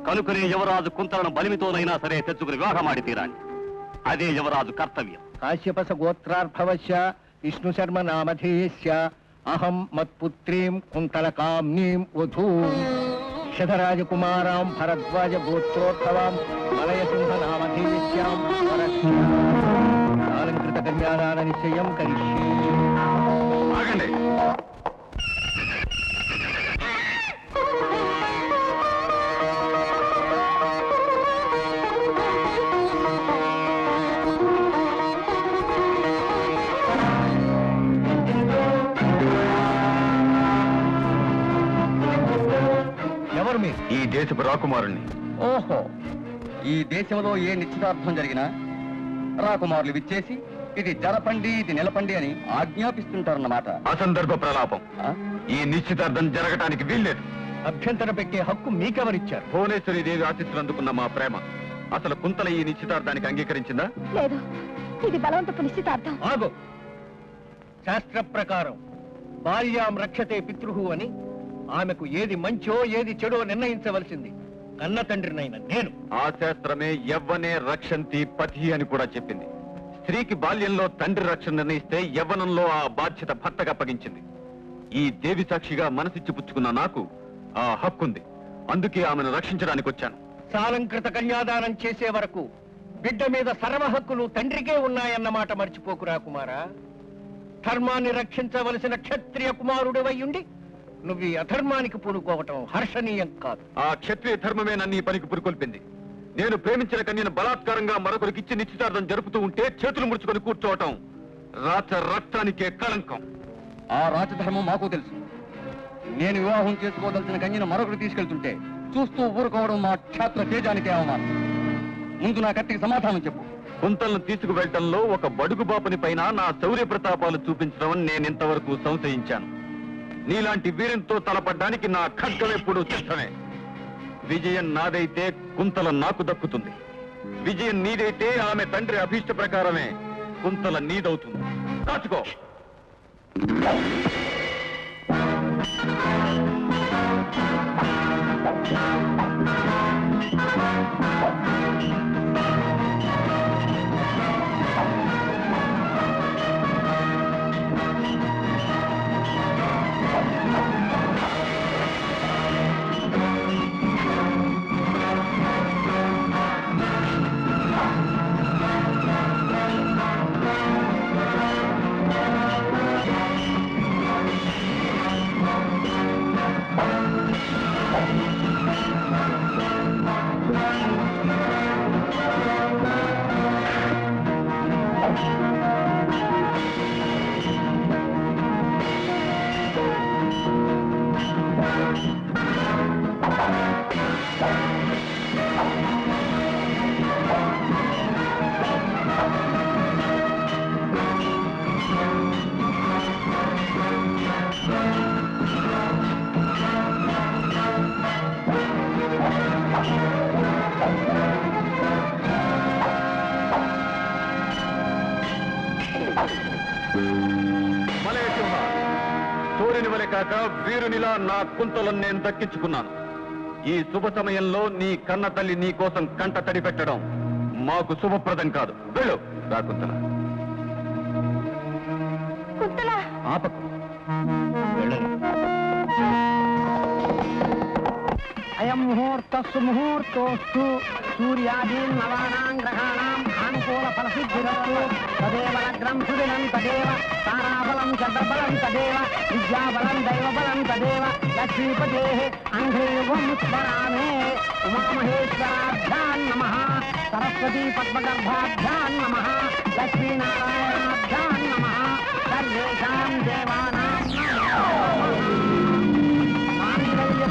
కనుకనే యువరాజు కుంతలను బలిమితోనైనా సరే తెచ్చుకుని వివాహమాడి తీరాలి. అదే యువరాజు కర్తవ్యం. కాశ్యపస గోత్రార్భవస్య విష్ణు శర్మ నామధేయస్య అహం మత్పుత్రీం కుంతలకామ్నీం వధూం శతరాజకుమారాం భరద్వాజ గోత్రోద్భవాం మలయసింహ నామధేయస్యాం వరస్య అలంకృత కన్యాదాన నిశ్చయం కరిష్యే. ఆగండి. ఎవరు మీరు? ఈ దేశపు రాకుమారుణ్ణి. ఓహో, ఈ దేశంలో ఏ నిశ్చితార్థం జరిగినా రాకుమారులు విచ్చేసి ఇది జరపండి, ఇది నిలపండి అని ఆజ్ఞాపిస్తుంటారన్నమాట. అసందర్భ ప్రలాపం. ఈ నిశ్చితార్థం జరగటానికి వీల్లేదు. అభ్యంతర పెట్టే హక్కు మీకెవరిచ్చారు? భువనేశ్వరి దేవి ఆశీస్సులు అందుకున్న మా ప్రేమ అసలు కుంతల ఈ నిశ్చితార్థానికి అంగీకరించిందా? లేదు, ఇది బలవంతపు నిశ్చితార్థం. ఆగు. శాస్త్ర ప్రకారం బాల్యాం రక్షతే పితృహు అని ఆమెకు ఏది మంచో ఏది చెడో నిర్ణయించవలసింది కన్న తండ్రినైన నేను. ఆ శాస్త్రమే యవ్వనే రక్షంతి పతి అని కూడా చెప్పింది. స్త్రీకి బాల్యంలో తండ్రి రక్షణ నిర్ణయిస్తే యవ్వనంలో ఆ బాధ్యత భర్తకు అప్పగించింది. ఈ దేవి సాక్షిగా మనసిచ్చి పుచ్చుకున్న నాకు ఆ హక్కుంది. అందుకే ఆమెను రక్షించడానికి వచ్చాను. సాలంకృత కన్యాదానం చేసే వరకు బిడ్డ మీద సర్వ హక్కులు తండ్రికే ఉన్నాయన్నమాట మర్చిపోకురా కుమారా. ధర్మాన్ని రక్షించవలసిన క్షత్రియ కుమారుడివై ఉండి నువ్వు ఈ అధర్మానికి పూనుకోవటం హర్షణీయం కాదు. ఆ క్షత్రియ ధర్మమే నన్ను ఈ పనికి పురికొల్పింది. నేను ప్రేమించిన కన్యను బలాత్కారంగా మరొకరికిచ్చి నిశ్చితార్థం జరుపుతూ ఉంటే చేతులు ముడుచుకొని కూర్చోవటం రాచ రక్తానికే కళంకం. ఆ రాజధర్మం మాకు తెలుసు. నేను వివాహం చేసుకోదలసిన కన్యను మరొకరు తీసుకెళ్తుంటే చూస్తూ ఊరుకోవడం మా క్షేత్ర తేజానికే అవమానం. ముందు నా కత్తికి సమాధానం చెప్పు. కుంతలను తీసుకువెళ్లటంలో ఒక బడుగు బాపుని పైన నా శౌర్య ప్రతాపాలు చూపించడం నేనింతవరకు సంశయించాను. నీలాంటి వీరంతో తలపడ్డానికి నా ఖడ్గం ఎప్పుడూ సిద్ధమే. విజయం నాదైతే కుంతల నాకు దక్కుతుంది. విజయం నీదైతే ఆమె తండ్రి అభీష్ట ప్రకారమే కుంతల నీదవుతుంది. కాచుకో. సూర్యుని వలె కాక వీరునిలా నా కుంతలను నేను దక్కించుకున్నాను. ఈ శుభ సమయంలో నీ కన్న తల్లి నీ కోసం కంట తడి పెట్టడం మాకు శుభప్రదం కాదు. వెళ్ళు రా కుంతల. ఆపకు. అయం ముహూర్త సుముహూర్తోస్తు సూర్యాదీన్ నవానాం గ్రహాణాం అనుకూల ఫలసిద్ధిరస్తు. తదేవ లగ్నం సుదినం తదేవ తారాబలం చంద్రబలం తదేవ విద్యాబలం దైవబలం తదేవ లక్ష్మీపతేః అంఘ్రియుగం స్మరామే. ఉమామహేశ్వరాభ్యాం నమః. సరస్వతీ పద్మగర్భాభ్యాం నమః. లక్ష్మీనారాయణాభ్యాం నమః. సర్వేషాం దేవానాం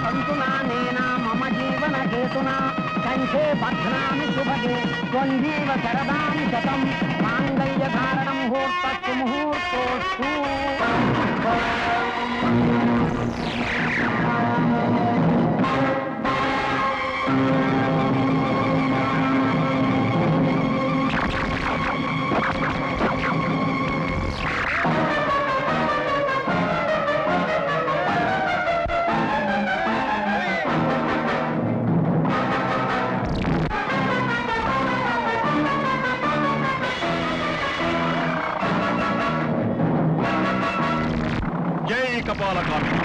సంతునానేనా మమ జీవన హేతునా కంఠే బధ్నామి శుభగే త్వంజీవ శరదాం శతం. మాంగళ్య ధారణం ముహూర్తస్తు ముహూర్తోస్తు. జై కపాలకామిని.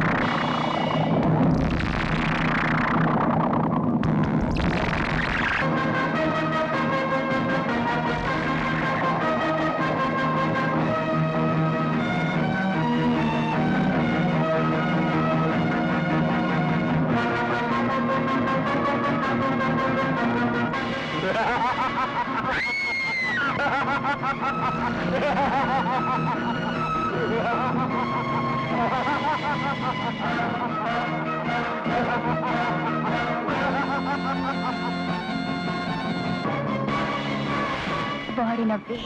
వాడి నవ్వి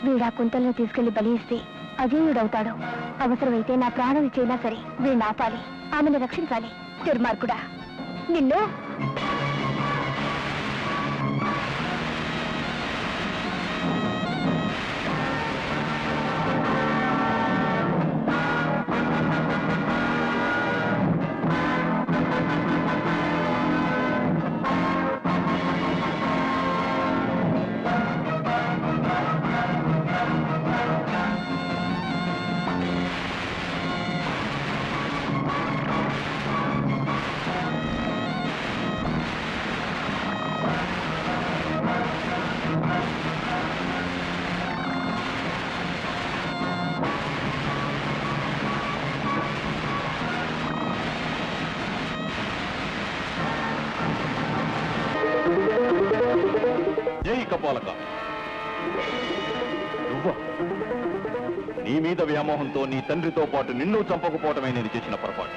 వీడా కుంతలను తీసుకెళ్లి బలిస్తే అజేయుడవుతాడు. అవసరమైతే నా ప్రాణం ఇచ్చైనా సరే వీడిని ఆపాలి, ఆమెను రక్షించాలి. దుర్మార్గుడా, నిన్ను జై కపాలక. నువ్వా? నీ మీద వ్యామోహంతో నీ తండ్రితో పాటు నిన్ను చంపకపోవటమే నేను చేసిన పొరపాటు.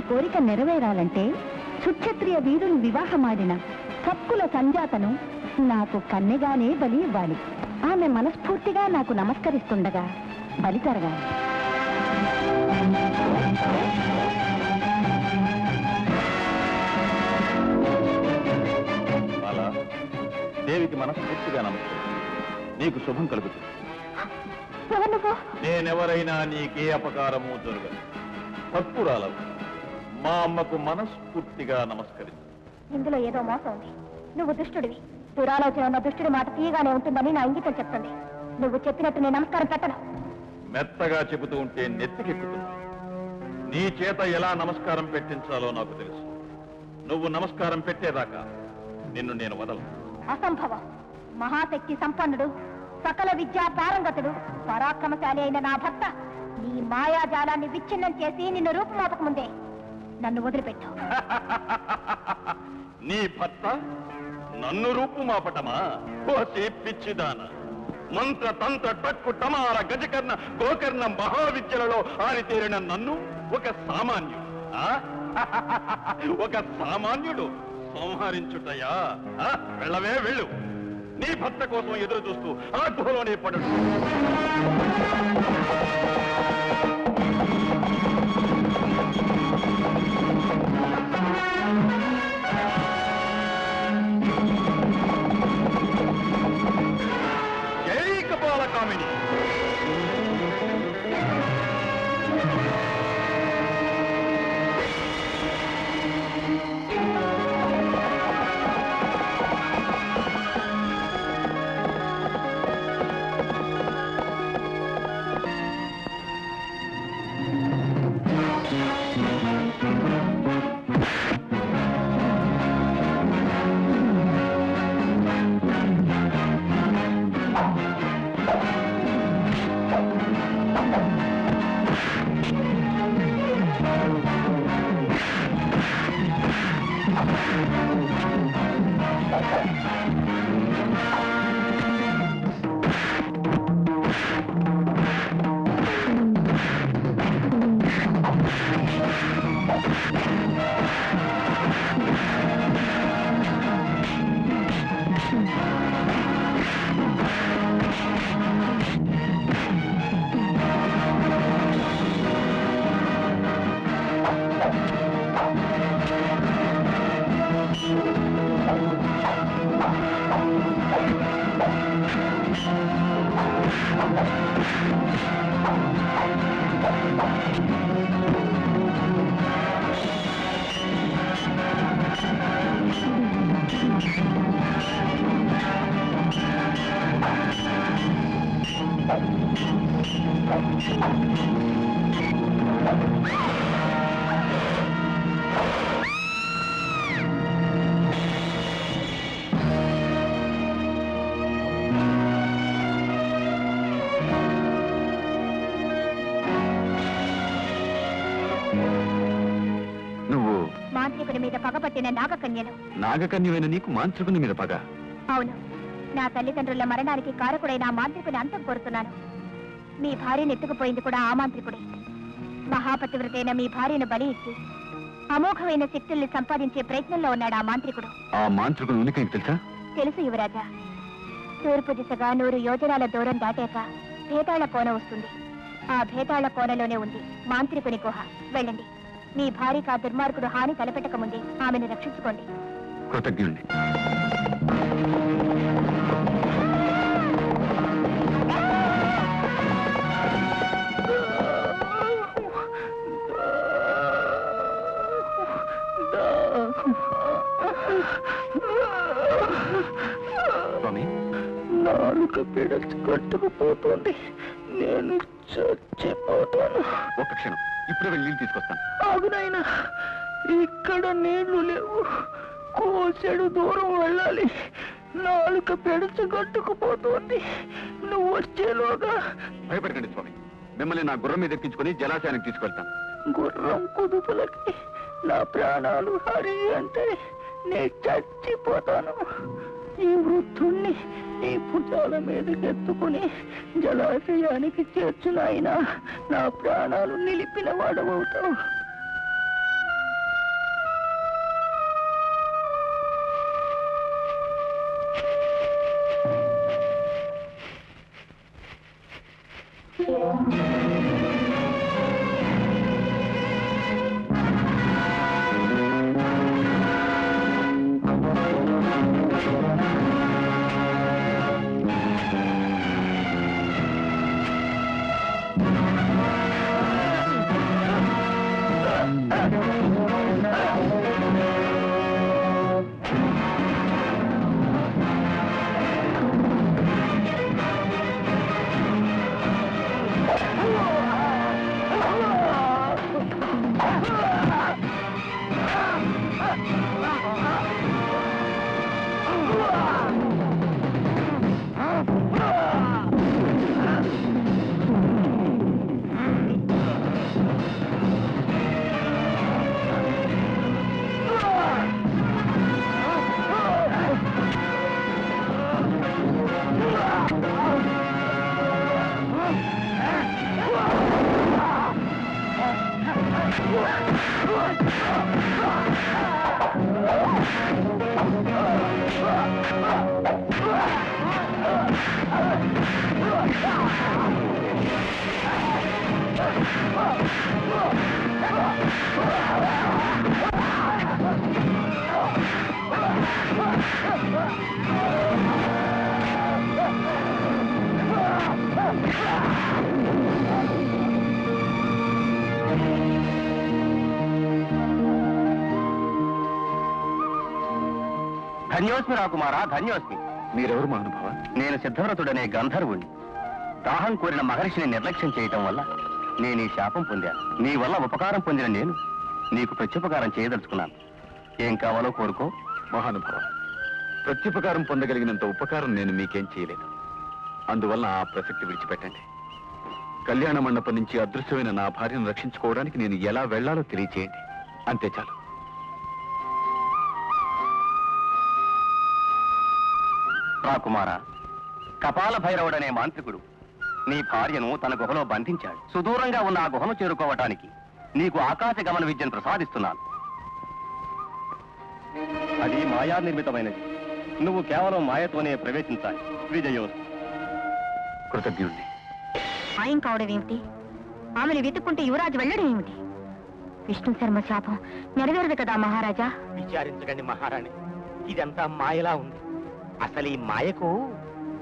కోరిక నెరవేరాలంటే సుక్షత్రియ వీరులు వివాహమాడిన సత్కుల సంజాతను నాకు కన్నెగానే బలి ఇవ్వాలి. ఆమె మనస్ఫూర్తిగా నాకు నమస్కరిస్తుండగా బలి జరగాలి. అలా దేవికి మనస్ఫూర్తిగా నమస్కారం. నీకు శుభం కలుగుతుంది. నేనెవరైనా నీకే అపకారము జరగదు. తప్పురాలవు. మా అమ్మకు మనస్ఫూర్తిగా నమస్కరించు. ఇందులో ఏదో మోసం ఉంది. నువ్వు దుష్టుడివి. దురాలోచన ఉన్న దుష్టుడి మాట తీయగానే ఉంటుందని నా ఇంగితం చెప్తుంది. నువ్వు చెప్పినట్టు నేను నమస్కారం పెట్టను. మెత్తగా చెబుతూ ఉంటే నెత్తికెక్కుతున్నా. నీ చేత ఎలా నమస్కారం పెట్టించాలో నాకు తెలుసు. నువ్వు నమస్కారం పెట్టేదాకా నిన్ను నేను వదలను. అసంభవం. మహాశక్తి సంపన్నుడు, సకల విద్యా పారంగతుడు, పరాక్రమశాలి అయిన నా భర్త నీ మాయాజాలాన్ని విచ్ఛిన్నం చేసి నిన్ను రూపుమాపక ముందే నన్ను వదిలిపెట్టు. నీ భర్త నన్ను రూపుమాపటమా? పిచ్చిదాన. మంత్ర తంత్ర టక్కు టమార గజకర్ణ గోకర్ణ మహావిద్యలలో ఆరితేరిన నన్ను ఒక సామాన్యుడు ఒక సామాన్యుడు సంహరించుటయా? వెళ్ళవే వెళ్ళు. నీ భర్త కోసం ఎదురు చూస్తూ ఆ గుహలోనే పడడు. జై కపాలకామిని. మాంత్రికుడి మీద పగపట్టిన నాగకన్యను. నాగకన్యమైన నీకు మాంత్రికుని మీద పగ? అవును. నా తల్లిదండ్రుల మరణానికి కారకుడైన ఆ మాంత్రికుని అంతం కోరుతున్నాను. మీ భార్యను ఎత్తుకుపోయింది కూడా ఆ మాంత్రికుడే. మహాపతివ్రతైన మీ భార్యను బలి ఇచ్చి అమోఘమైన శక్తుల్ని సంపాదించే ప్రయత్నంలో ఉన్నాడు ఆ మాంత్రికుడు. ఆ మాంత్రికుడు ఉనికి తెలుసా? తెలుసు యువరాజా. తూర్పు దిశగా 100 యోజనాల దూరం దాటాక భేతాళ కోన వస్తుంది. ఆ భేతాళ కోనలోనే ఉంది మాంత్రికుని గుహ. వెళ్ళండి. మీ భార్యకు ఆ దుర్మార్గుడు హాని తలపెట్టక ముందే ఆమెను రక్షించుకోండి. కృతజ్ఞుణ్ణి. నాలుక పిడచి కట్టుకుపోతుంది. నేను చచ్చిపోతాను. ఒక్క క్షణం, ఇప్పుడే వెళ్ళి నీళ్ళు తీసుకొస్తాను. ఆగునైనా, ఇక్కడ నీళ్లు లేవు. కోసెడు దూరం వెళ్ళాలి. నాలుక పిడచి కట్టుకుపోతుంది. నువ్వు వచ్చేలోగా. భయపడకండి స్వామి, మిమ్మల్ని నా గుర్రం మీద ఎక్కించుకుని జలాశయానికి తీసుకెళ్తాను. గుర్రం కుదుపులకి నా ప్రాణాలు హరి అంటే నేను చచ్చిపోతాను. ఈ వృద్ధుణ్ణి నీ భుజాల మీదకి ఎత్తుకుని జలాశయానికి చేర్చునైనా నా ప్రాణాలు నిలిపిన వాడవుతావు. ధన్యోస్మి రాకుమారా, ధన్యోస్మి. మీరెవరు మహానుభావ? నేను సిద్ధవ్రతుడనే గంధర్వుణ్ణి. దాహం కోరిన మహర్షిని నిర్లక్ష్యం చేయటం వల్ల నేను ఈ శాపం పొందాను. నీ వల్ల ఉపకారం పొందిన నేను నీకు ప్రత్యుపకారం చేయదలుచుకున్నాను. ఏం కావాలో కోరుకో. మహానుభావ, ప్రత్యుపకారం పొందగలిగినంత ఉపకారం నేను మీకేం చేయలేదు. అందువల్ల ఆ ప్రసక్తి విడిచిపెట్టండి. కళ్యాణ మండపం నుంచి అదృశ్యమైన నా భార్యను రక్షించుకోవడానికి నేను ఎలా వెళ్లాలో తెలియచేయండి. అంతే చాలు. రాకుమార, కపాల భైరవుడనే మాంత్రికుడు నీ భార్యను తన గుహలో బంధించాడు. సుదూరంగా ఉన్న ఆ గుహను చేరుకోవటానికి నీకు ఆకాశ గమన విద్యను ప్రసాదిస్తున్నాను. అది మాయా నిర్మితమైనది. నువ్వు కేవలం మాయతోనే ప్రవేశించాలి. విజయోస్తు. కృతజ్ఞుణ్ణి. మాయం కావడం ఏమిటి? ఆమెను వెతుక్కుంటే యువరాజు వెళ్ళడం ఏమిటి? విష్ణు శర్మ శాపం నెరవేరదు కదా మహారాజా? విచారించకండి మహారాణి, ఇదంతా మాయలా ఉంది. అసలు ఈ మాయకు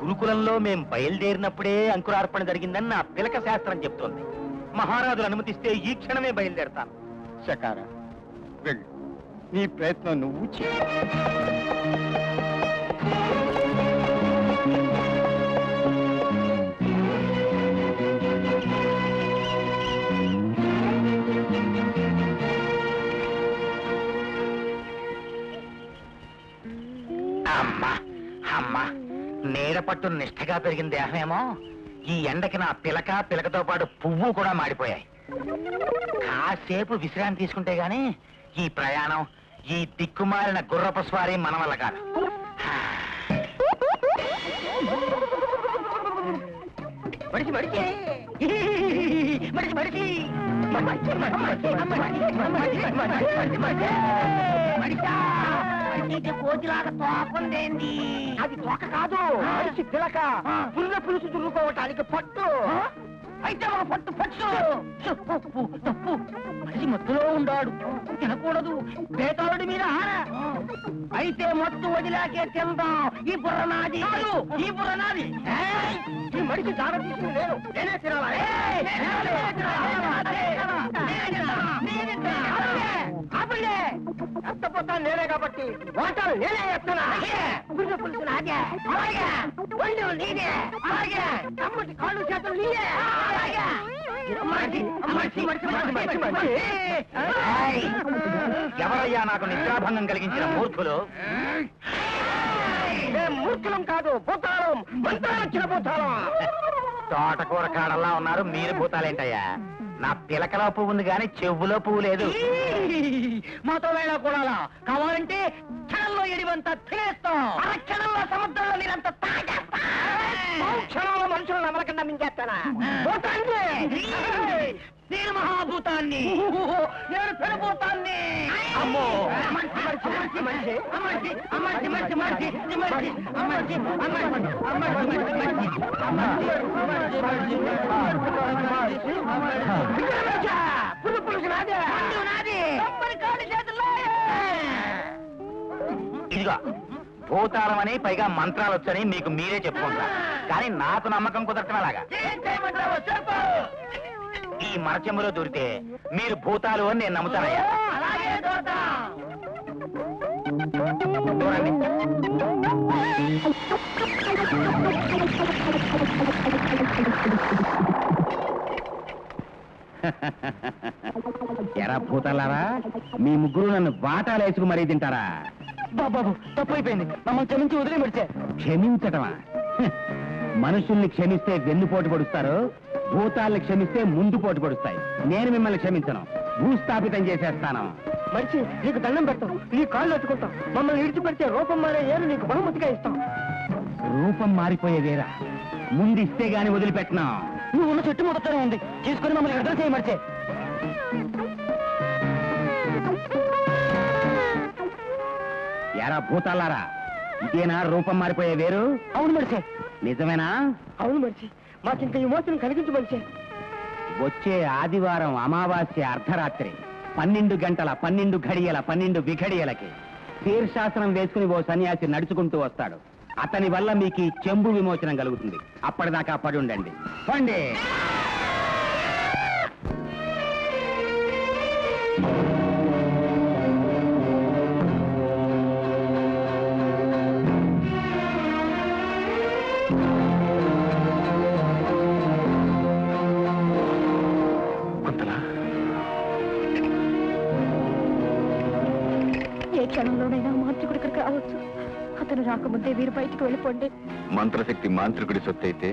గురుకులంలో మేం బయలుదేరినప్పుడే అంకురార్పణ జరిగిందని నా పిలక శాస్త్రం చెప్తోంది. మహారాజులు అనుమతిస్తే ఈ క్షణమే బయలుదేరతాను. శకార, వెళ్ళు. నీ ప్రయత్నం నువ్వు చేయి. అమ్మా అమ్మా, నీడ పట్టు నిష్ఠగా పెరిగిన దేహమేమో ఈ ఎండకి నా పిలకతో పాటు పువ్వు కూడా మాడిపోయాయి. కాసేపు విశ్రాంతి తీసుకుంటే గాని ఈ ప్రయాణం, ఈ దిక్కుమాలిన గుర్రపు స్వారీ మన వల్ల కాదు. మడిచి మడిచి మడిచి మడిచి కోతిలాగా తోకుందేంది? అది తోక కాదు, మనిషి పిలక. పుల్ల పులుసు దుర్రుకోవటానికి పట్టు. అయితే మన పట్టు పట్టు. తప్పు తప్పు, మనిషి మత్తులో ఉండాడు, తినకూడదు. బేతాళుడి మీద ఆన. అయితే మత్తు వదిలాకే తిందాం. ఈ బుర్ర నాది, ఈ బుర్ర నాది. ఈ మనిషి దార తీసుకుని నేను నేనే తినాలి. ఎత్తపోతాను నేనే కాబట్టి వాటాలు నేనే ఎత్తనా గుర్ర పులుసు నాకే అలాగే ఒళ్ళు నీదే అలాగే అమ్మటి కాళ్ళు చేతులు నీదే అలాగే ఎవరయ్యా నాకు నిద్రాభంగం కలిగించిన మూర్ఖులు? మూర్ఖులం కాదు, భూతాళం మంత్రాలు వచ్చిన భూతాళం. తోటకూర కాడల్లా ఉన్నారు, మీరు భూతాలేంటయ్యా? నా పిలకలో పువ్వు ఉంది కానీ చెవులో పువ్వు లేదు. మాతో వేళ కూడా కావాలంటే క్షణంలో ఎడివంతా తినేస్తాం, క్షణంలో సముద్రంలో నీరంతా తాగేస్తాం, క్షణంలో మనుషులను అమలకుండా మింగేస్తానా? భూతాన్ని నేను మహాభూతాన్ని, నేను పెనుభూతాన్ని. అమ్మో ఇదిగో భూతాళం అని పైగా మంత్రాలు వచ్చని మీకు మీరే చెప్పుకుంటారు, కానీ నాకు నమ్మకం కుదరటం అలాగా. ఈ మరచెంబులో దూరితే మీరు భూతాలు అని నేను నమ్ముతానయ్యా. చూడండి. ఎరా భూతాలారా, మీ ముగ్గురు నన్ను వాటాలు వేసుకు మరీ తింటారా? బాబు తప్పు అయిపోయింది, మమ్మల్ని క్షమించి వదిలే పెడితే. క్షమించటమా? మనుషుల్ని క్షమిస్తే వెన్నుపోటు పడుస్తారు, భూతాల్ని క్షమిస్తే ముందు పోటు పడుస్తాయి. నేను మిమ్మల్ని క్షమించను, భూస్థాపితం చేసేస్తాను. మంచి నీకు దండం పెడతాం, నీ కాళ్ళు ఎత్తుకుంటాం, మమ్మల్ని విడిచిపెడితే రూపం మారే ఏరు నీకు బహుమతిగా ఇస్తాం. రూపం మారిపోయేదేరా, ముందు ఇస్తే గాని వదిలిపెట్టను. నువ్వు ఉన్న చెట్టు మొదటనే ఉంది, తీసుకుని మమ్మల్ని విడుదల చేయమడిచే. ఎరా భూతాలారా, ఇదేనా రూపం మారిపోయే వేరు? అవును మడిచే. నిజమేనా? అవును మడిచి, మాకింక విమోచనం కలిగించు మడిచే. వచ్చే ఆదివారం అమావాస్య అర్ధరాత్రి 12 గంటల 12 ఘడియల 12 విఘడియలకి శీర్షాసనం వేసుకుని ఓ సన్యాసి నడుచుకుంటూ వస్తాడు. అతని వల్ల మీకు ఈ చెంబు విమోచనం కలుగుతుంది. అప్పటిదాకా పడి ఉండండి. పండి. ఏ క్షణంలోనైనా మాంత్రికుడి ఇక్కడికి రావచ్చు. అతను రాకముందే వీరు బయటికి వెళ్ళిపోండి. మంత్రశక్తి మాంత్రికుడి సొత్తైతే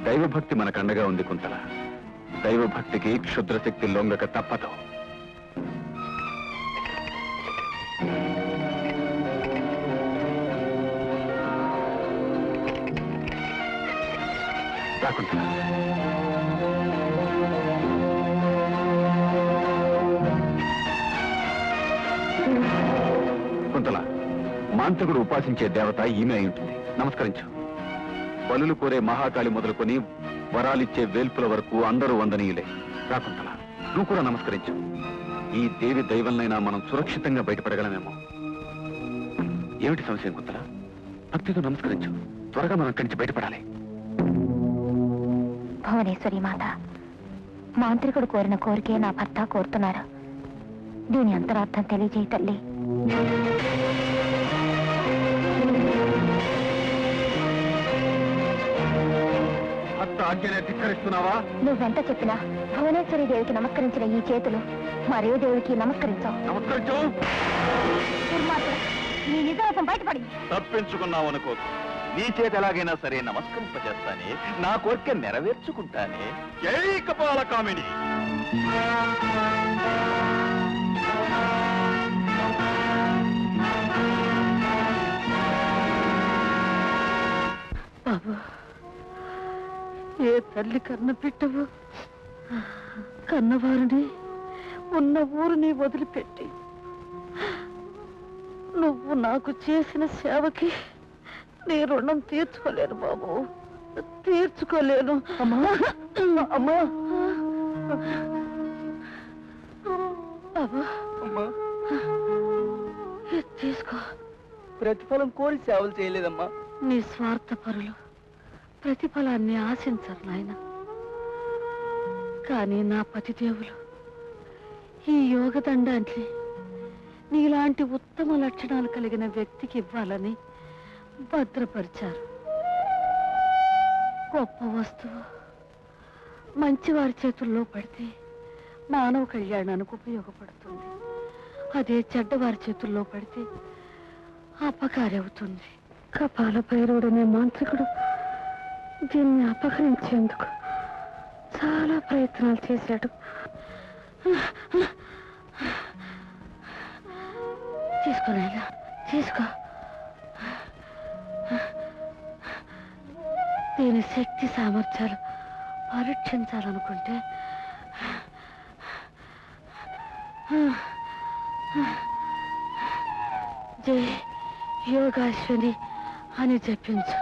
దైవభక్తి మనకండగా ఉంది కుంతల. దైవభక్తికి క్షుద్రశక్తి లొంగక తప్పదు. కుంతల, కుంతల, మాంత్రికుడు ఉపాసించే దేవత ఈమె అయి ఉంటుంది. నమస్కరించు. బలులు కోరే మహాకాళి మొదలుకొని వరాలిచ్చే వేల్పుల వరకు అందరూ వందనీయులే. రాకుంతల, నువ్వు కూడా నమస్కరించు. ఈ దేవి దైవంలైనా మనం సురక్షితంగా బయటపడగలమేమో. ఏమిటి సంశయం కుంతల? భక్తితో నమస్కరించు. త్వరగా మనం అక్కడి నుంచి బయటపడాలి. భువనేశ్వరి మాత, మాంత్రికుడు కోరిన కోరికే నా భర్త కోరుతున్నాడు. దీని అంతరార్థం తెలియజేయి తల్లి. భర్త ఆజ్ఞనే ధిక్కరిస్తున్నావా? నువ్వెంత చెప్పినా భువనేశ్వరి దేవికి నమస్కరించిన ఈ చేతులు మరే దేవుడికి నమస్కరించావు. నమస్కరించు. నీ నిజాసం బయటపడింది. తప్పించుకున్నావనుకో. నీ చేతి ఎలాగైనా సరే నమస్కరింపజేస్తానే, నా కోరిక నెరవేర్చుకుంటానే. జై కపాల కామిని. బాబు, ఏ తల్లి కన్న బిడ్డవు కన్నవారిని ఉన్న ఊరిని వదిలిపెట్టి నువ్వు నాకు చేసిన సేవకి నీ రుణం తీర్చుకోలేను బాబు, తీర్చుకోలేను. అమ్మా అమ్మా అమ్మా, తీసుకో. ప్రతిఫలం కోరి సేవలు చేయలేదమ్మా. నీ స్వార్థపరులు ప్రతిఫలాన్ని ఆశించరు నాయన. కానీ నా పతిదేవులు ఈ యోగదండాన్ని నీలాంటి ఉత్తమ లక్షణాలు కలిగిన వ్యక్తికి ఇవ్వాలని భద్రపరిచారు. గొప్ప వస్తువు మంచివారి చేతుల్లో పడితే మానవ కళ్యాణానికి ఉపయోగపడుతుంది. అదే చెడ్డవారి చేతుల్లో పడితే అపకారి అవుతుంది. కపాల భైరవుడనే మాంత్రికుడు దీన్ని అపహరించేందుకు చాలా ప్రయత్నాలు చేశాడు. తీసుకోలేదా? తీసుకో. దీని శక్తి సామర్థ్యాలు పరీక్షించాలనుకుంటే జై యోగాశ్వని అని చెప్పించు.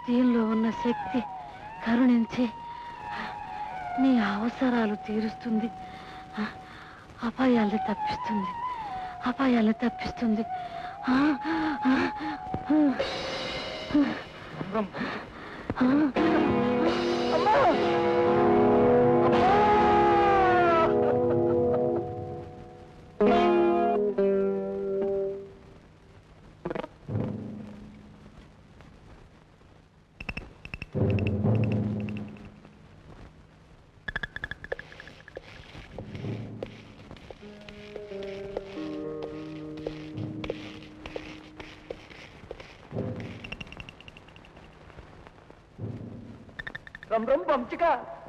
దీనిలో ఉన్న శక్తి కరుణించి నీ అవసరాలు తీరుస్తుంది, అపాయాల్ని తప్పిస్తుంది, అపాయాల్ని తప్పిస్తుంది.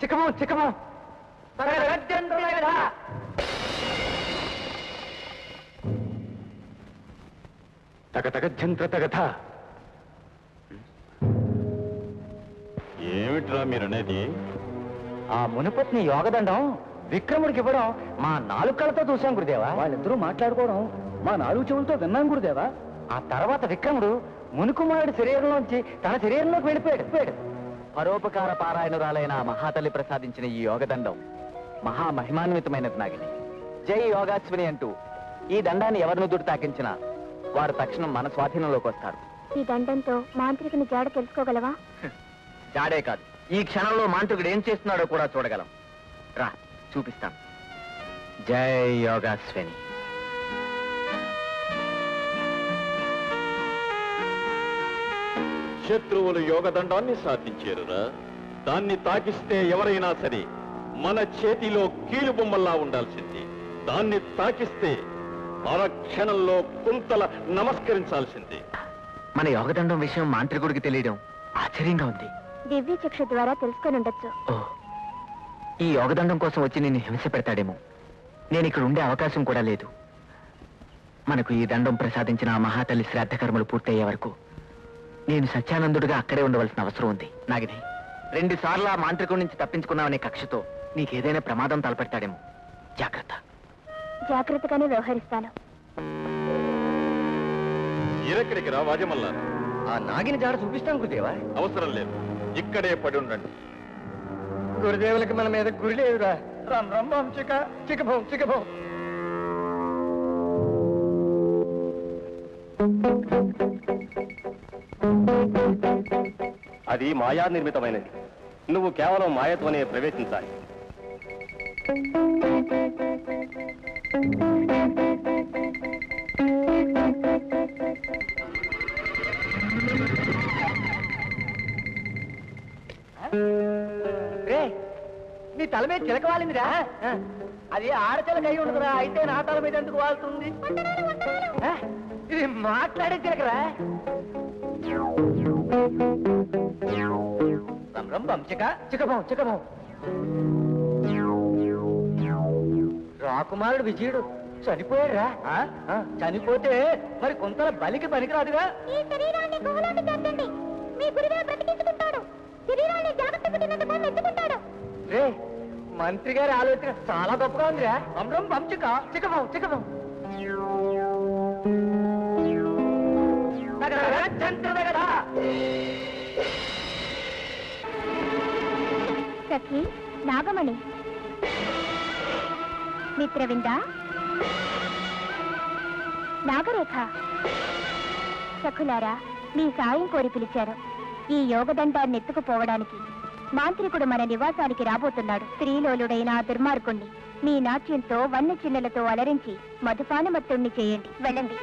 చిక్కమో చిక్కమో తగతగ ఏమిట్రా మీరనేది? ఆ మునుపత్ని యోగదండం విక్రముడికి ఇవ్వడం మా 4 కళ్ళతో చూశాం గురుదేవా. వాళ్ళిద్దరూ మాట్లాడుకోవడం మా 4 చెవులతో విన్నాం గురుదేవా. ఆ తర్వాత విక్రముడు మునుకుమారుడి శరీరంలోంచి తన శరీరంలోకి వెళ్ళిపోయాడు. పరోపకార పారాయణురాలైన ఆ మహాతల్లి ప్రసాదించిన ఈ యోగదండం మహామహిమాన్వితమైనది నాగిని. జై యోగాశ్విని అంటూ ఈ దండాన్ని ఎవరి నుదురు తాకించినా వారు తక్షణం మన స్వాధీనంలోకి వస్తారు. ఈ దండంతో మాంత్రికుని జాడ తెలుసుకోగలవా? జాడే కాదు, ఈ క్షణంలో మాంత్రికుడు ఏం చేస్తున్నాడో కూడా చూడగలం. రా చూపిస్తాం. జై యోగాశ్విని. శత్రువులు యోగదండాన్ని సాధించారురా. దాన్ని తాకిస్తే ఎవరైనా సరే మన చేతిలో కీలు బొమ్మల్లా ఉండాల్సింది. దాన్ని తాకిస్తే క్షణంలో కుంతల నమస్కరించాల్సింది. మన యోగదండం విషయం మాంత్రికుడికి తెలియడం ఆశ్చర్యంగా ఉంది. దివ్య చక్షు ద్వారా తెలుసుకొని ఉండొచ్చు. ఓ, ఈ యోగదండం కోసం వచ్చి నిన్ను హింస పెడతాడేమో. నేను ఇక్కడ ఉండే అవకాశం కూడా లేదు. మనకు ఈ దండం ప్రసాదించిన ఆ మహాతల్లి శ్రాద్ధ కర్మలు పూర్తయ్యే వరకు నేను సత్యానందుడిగా అక్కడే ఉండవలసిన అవసరం ఉంది. నాగిని, 2 సార్లు ఆ మాంత్రికుడి నుంచి తప్పించుకున్నావనే కక్షతో నీకేదైనా ప్రమాదం తలపెడతాడేమో. జాగ్రత్త. జాగ్రత్తగానే వ్యవహరిస్తాను. ఎక్కడికి రా వాజమల్లా? ఆ నాగిని జాడ చూపిస్తాను గురుదేవా. అవసరం లేదు, ఇక్కడే పడి ఉండండి. గురుదేవులకి మన మీద గురి లేదురా. రమ్ రమ్ బం చిక చికభం చికభం. అది మాయా నిర్మితమైనది. నువ్వు కేవలం మాయతోనే ప్రవేశించాలి. నీ తల మీద చిలక వాలిందిరా. అది ఆడచిలక అయి ఉండదురా. అయితే నా తల మీద ఎందుకు వాళ్తుంది? ఇది మాట్లాడే చిలకరా. రంభం చిక చికభం చికభం. రాకుమారుడు విజయుడు చనిపోయారా? చనిపోతే మరి కొంత బలికి పనికిరాదుగా. ఈ శరీరాన్ని గుహలోకి చేర్చండి. మీ గురువే బ్రతికించుకుంటాడు. శరీరాన్ని జాగ్రత్తగా తిన్నందుకు మెచ్చుకుంటాడు. రే, మంత్రి గారి ఆలోచన చాలా గొప్పగా ఉందిరా. అమ్రం పంచిక చికభం చికభం. సఖి నాగమణి, మిత్రవింద, నాగరేఖ, సఖులారా, మీ సాయం కోరి పిలిచారు. ఈ యోగదండాన్ని ఎత్తుకుపోవడానికి మాంత్రికుడు మన నివాసానికి రాబోతున్నాడు. స్త్రీలోలుడైన దుర్మార్గుణ్ణి మీ నాట్యంతో వన్య చిన్నలతో అలరించి మధుపానమత్తుణ్ణి చేయండి. వెళ్ళండి.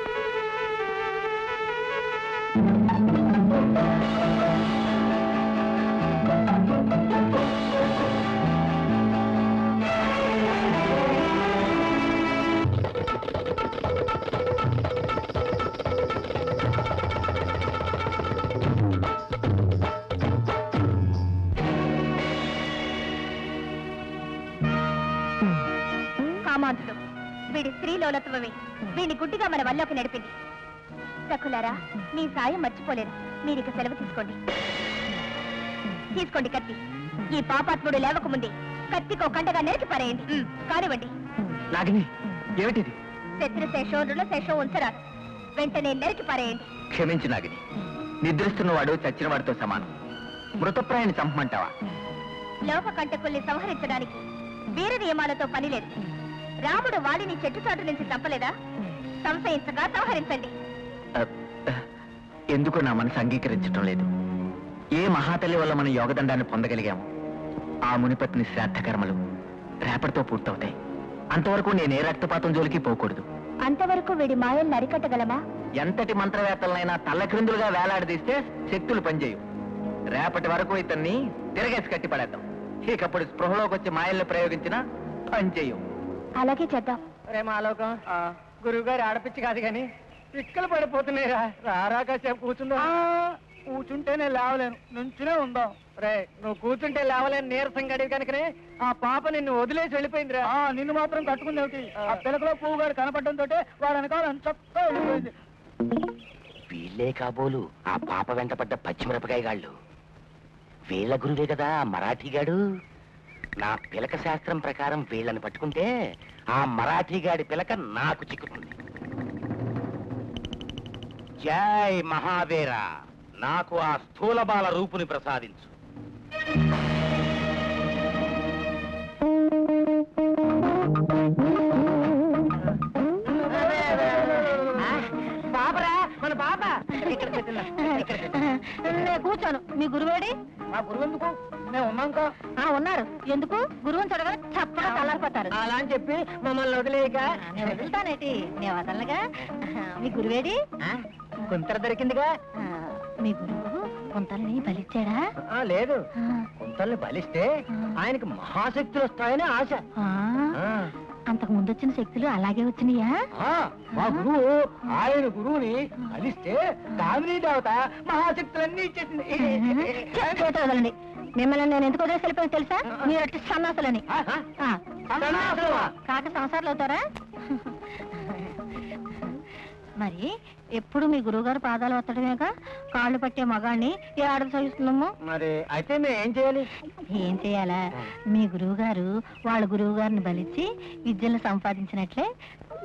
కామాంతుడు వీడి స్త్రీలోలత్వమే వీడిని గుడ్డిగా మన వల్లోకి నడిపింది. సఖులారా, మీ సాయం మర్చిపోలేను. మీరిక సెలవు తీసుకోండి. తీసుకోండి కత్తి. ఈ పాపాత్ముడు లేవకముందే కత్తికో కండగా నరికి పారేయండి. కానివ్వండి. నాగిని, ఏమిటిది? శత్రుశేషం రుణశేషం ఉంచరాదు. వెంటనే నరికి పారేయండి. క్షమించు నాగిని, నిద్రిస్తున్నవాడు చచ్చిన వాడితో సమానం. మృతప్రాయాన్ని చంపమంటావా? లోక కంటకుల్ని సంహరించడానికి వీర నియమాలతో పని లేదు. రాముడు వాడిని చెట్టుచాటు నుంచి చంపలేదా? సంశయించగా సంహరించండి. ఎందుకు నా మనసు అంగీకరించడం లేదు? ఏ మహాతల్లి వల్ల మనం యోగదండాన్ని పొందగలిగాము? ఆ మునిపత్ని శ్రాద్ధ కర్మలు రేపటితో పూర్తవుతాయి. అంతవరకు నేనే రక్తపాతం జోలికి పోకూడదు. అంతవరకు వీడి మాయల్ని అరికట్టగలమా? ఎంతటి మంత్రవేత్తలనైనా తల్లక్రిందులుగా వేలాడదీస్తే శక్తులు పనిచేయు. రేపటి వరకు ఇతన్ని తిరగేసి కట్టి పడేద్దాం. ఇకప్పుడు స్పృహలోకి వచ్చి మాయల్ని ప్రయోగించినా పనిచేయు. అలాగే చేద్దాం. మాలోకం గురువు గారు ఆడపిచ్చి కాదు కానీ పిక్కలు పడిపోతున్నాయిరా. రారా కాసేపు కూర్చుందా? కూర్చుంటేనే లేవలేను, నుంచునే ఉందాం. రే, నువ్వు కూర్చుంటే లేవలేని నీరసం గడివి కనుకనే ఆ పాప నిన్ను వదిలేసి వెళ్ళిపోయిందిరా. నిన్ను మాత్రం కట్టుకుంది. ఆ పిలకలో పువ్వు గారు కనపడడంతో వాడు వెనకాల చక్కగా వెళ్ళిపోయింది. వీళ్ళే కాబోలు ఆ పాప వెంటపడ్డ పచ్చిమిరపకాయ గాళ్ళు. వీళ్ళ గురువే కదా మరాఠీగాడు. నా పిలక శాస్త్రం ప్రకారం వీళ్ళని పట్టుకుంటే ఆ మరాఠీగాడి పిలక నాకు చిక్కుతుంది. జై మహావీర, నాకు ఆ స్థూల బాల రూపుని ప్రసాదించు. బాబరా, మన బాబ కూర్చోను. మీ గురువేడి? మా గురువు ఎందుకు? మేము ఉన్నాంక. ఉన్నారు. ఎందుకు? గురువుని చూడగా చప్పగా తల్లారిపోతారు. అలా అని చెప్పి మమ్మల్ని వదిలేయక నేను వదులుతానేటి? నేను వదలగా. మీ గురువేడి? గుంతర దొరికిందిగా. మీ గురువు కొంతల్ని బలిచ్చాడా? లేదు, గుంతల్ని బలిస్తే ఆయనకి మహాశక్తులు వస్తాయని ఆశ. అంతకు ముందు వచ్చిన శక్తులు అలాగే వచ్చినాయా? మా గురువు ఆయన గురువుని కలిస్తే కామినీ దేవత మహాశక్తులన్నీ ఇచ్చేసింది. వదలండి. మిమ్మల్ని నేను ఎందుకు వదిలేసి వెళ్ళిపోయి తెలుసా? మీరు అట్టి సన్నాసులని. కాక సంసారాలు అవుతారా? మరి ఎప్పుడు మీ గురువుగారు పాదాలు వత్తడమేగా కాళ్ళు పట్టే మగాన్ని ఏ ఆడది సహిస్తున్నాము? మరి అయితే మేము ఏం చేయాలి? ఏం చేయాలా? మీ గురువు గారు వాళ్ళ గురువు గారిని బలిచ్చి విద్యలు సంపాదించినట్లే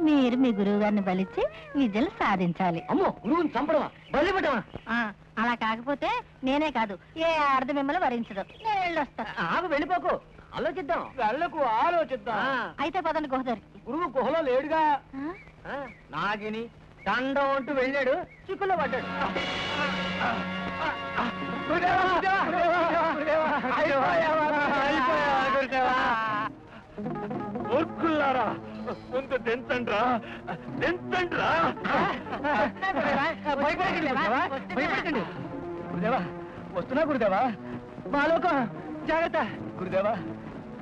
మీరు మీ గురువు గారిని బలిచ్చి విద్యలు సాధించాలి. అమ్మో, గురువుని చంపడమా? బలి పెట్టమా? అలా కాకపోతే నేనే కాదు ఏ ఆడది మిమ్మల్ని వరించదు. నేను వెళ్ళొస్తాను. ఆగు, వెళ్ళిపోకు, ఆలోచిద్దాం. వెళ్ళకు, ఆలోచిద్దాం. అయితే పదండి గుహదరి. గురువు గుహలో లేడుగా. నాగిని దండం అంటూ వెళ్ళాడు, చిక్కులో పడ్డాడు. మూర్ఖుల్లారా, ముందు దించండ్రా, దించండ్రా. భయపడకండి గురుదేవా. వస్తున్నా గురుదేవా. మాలోకం జాగ్రత్త. గురుదేవా,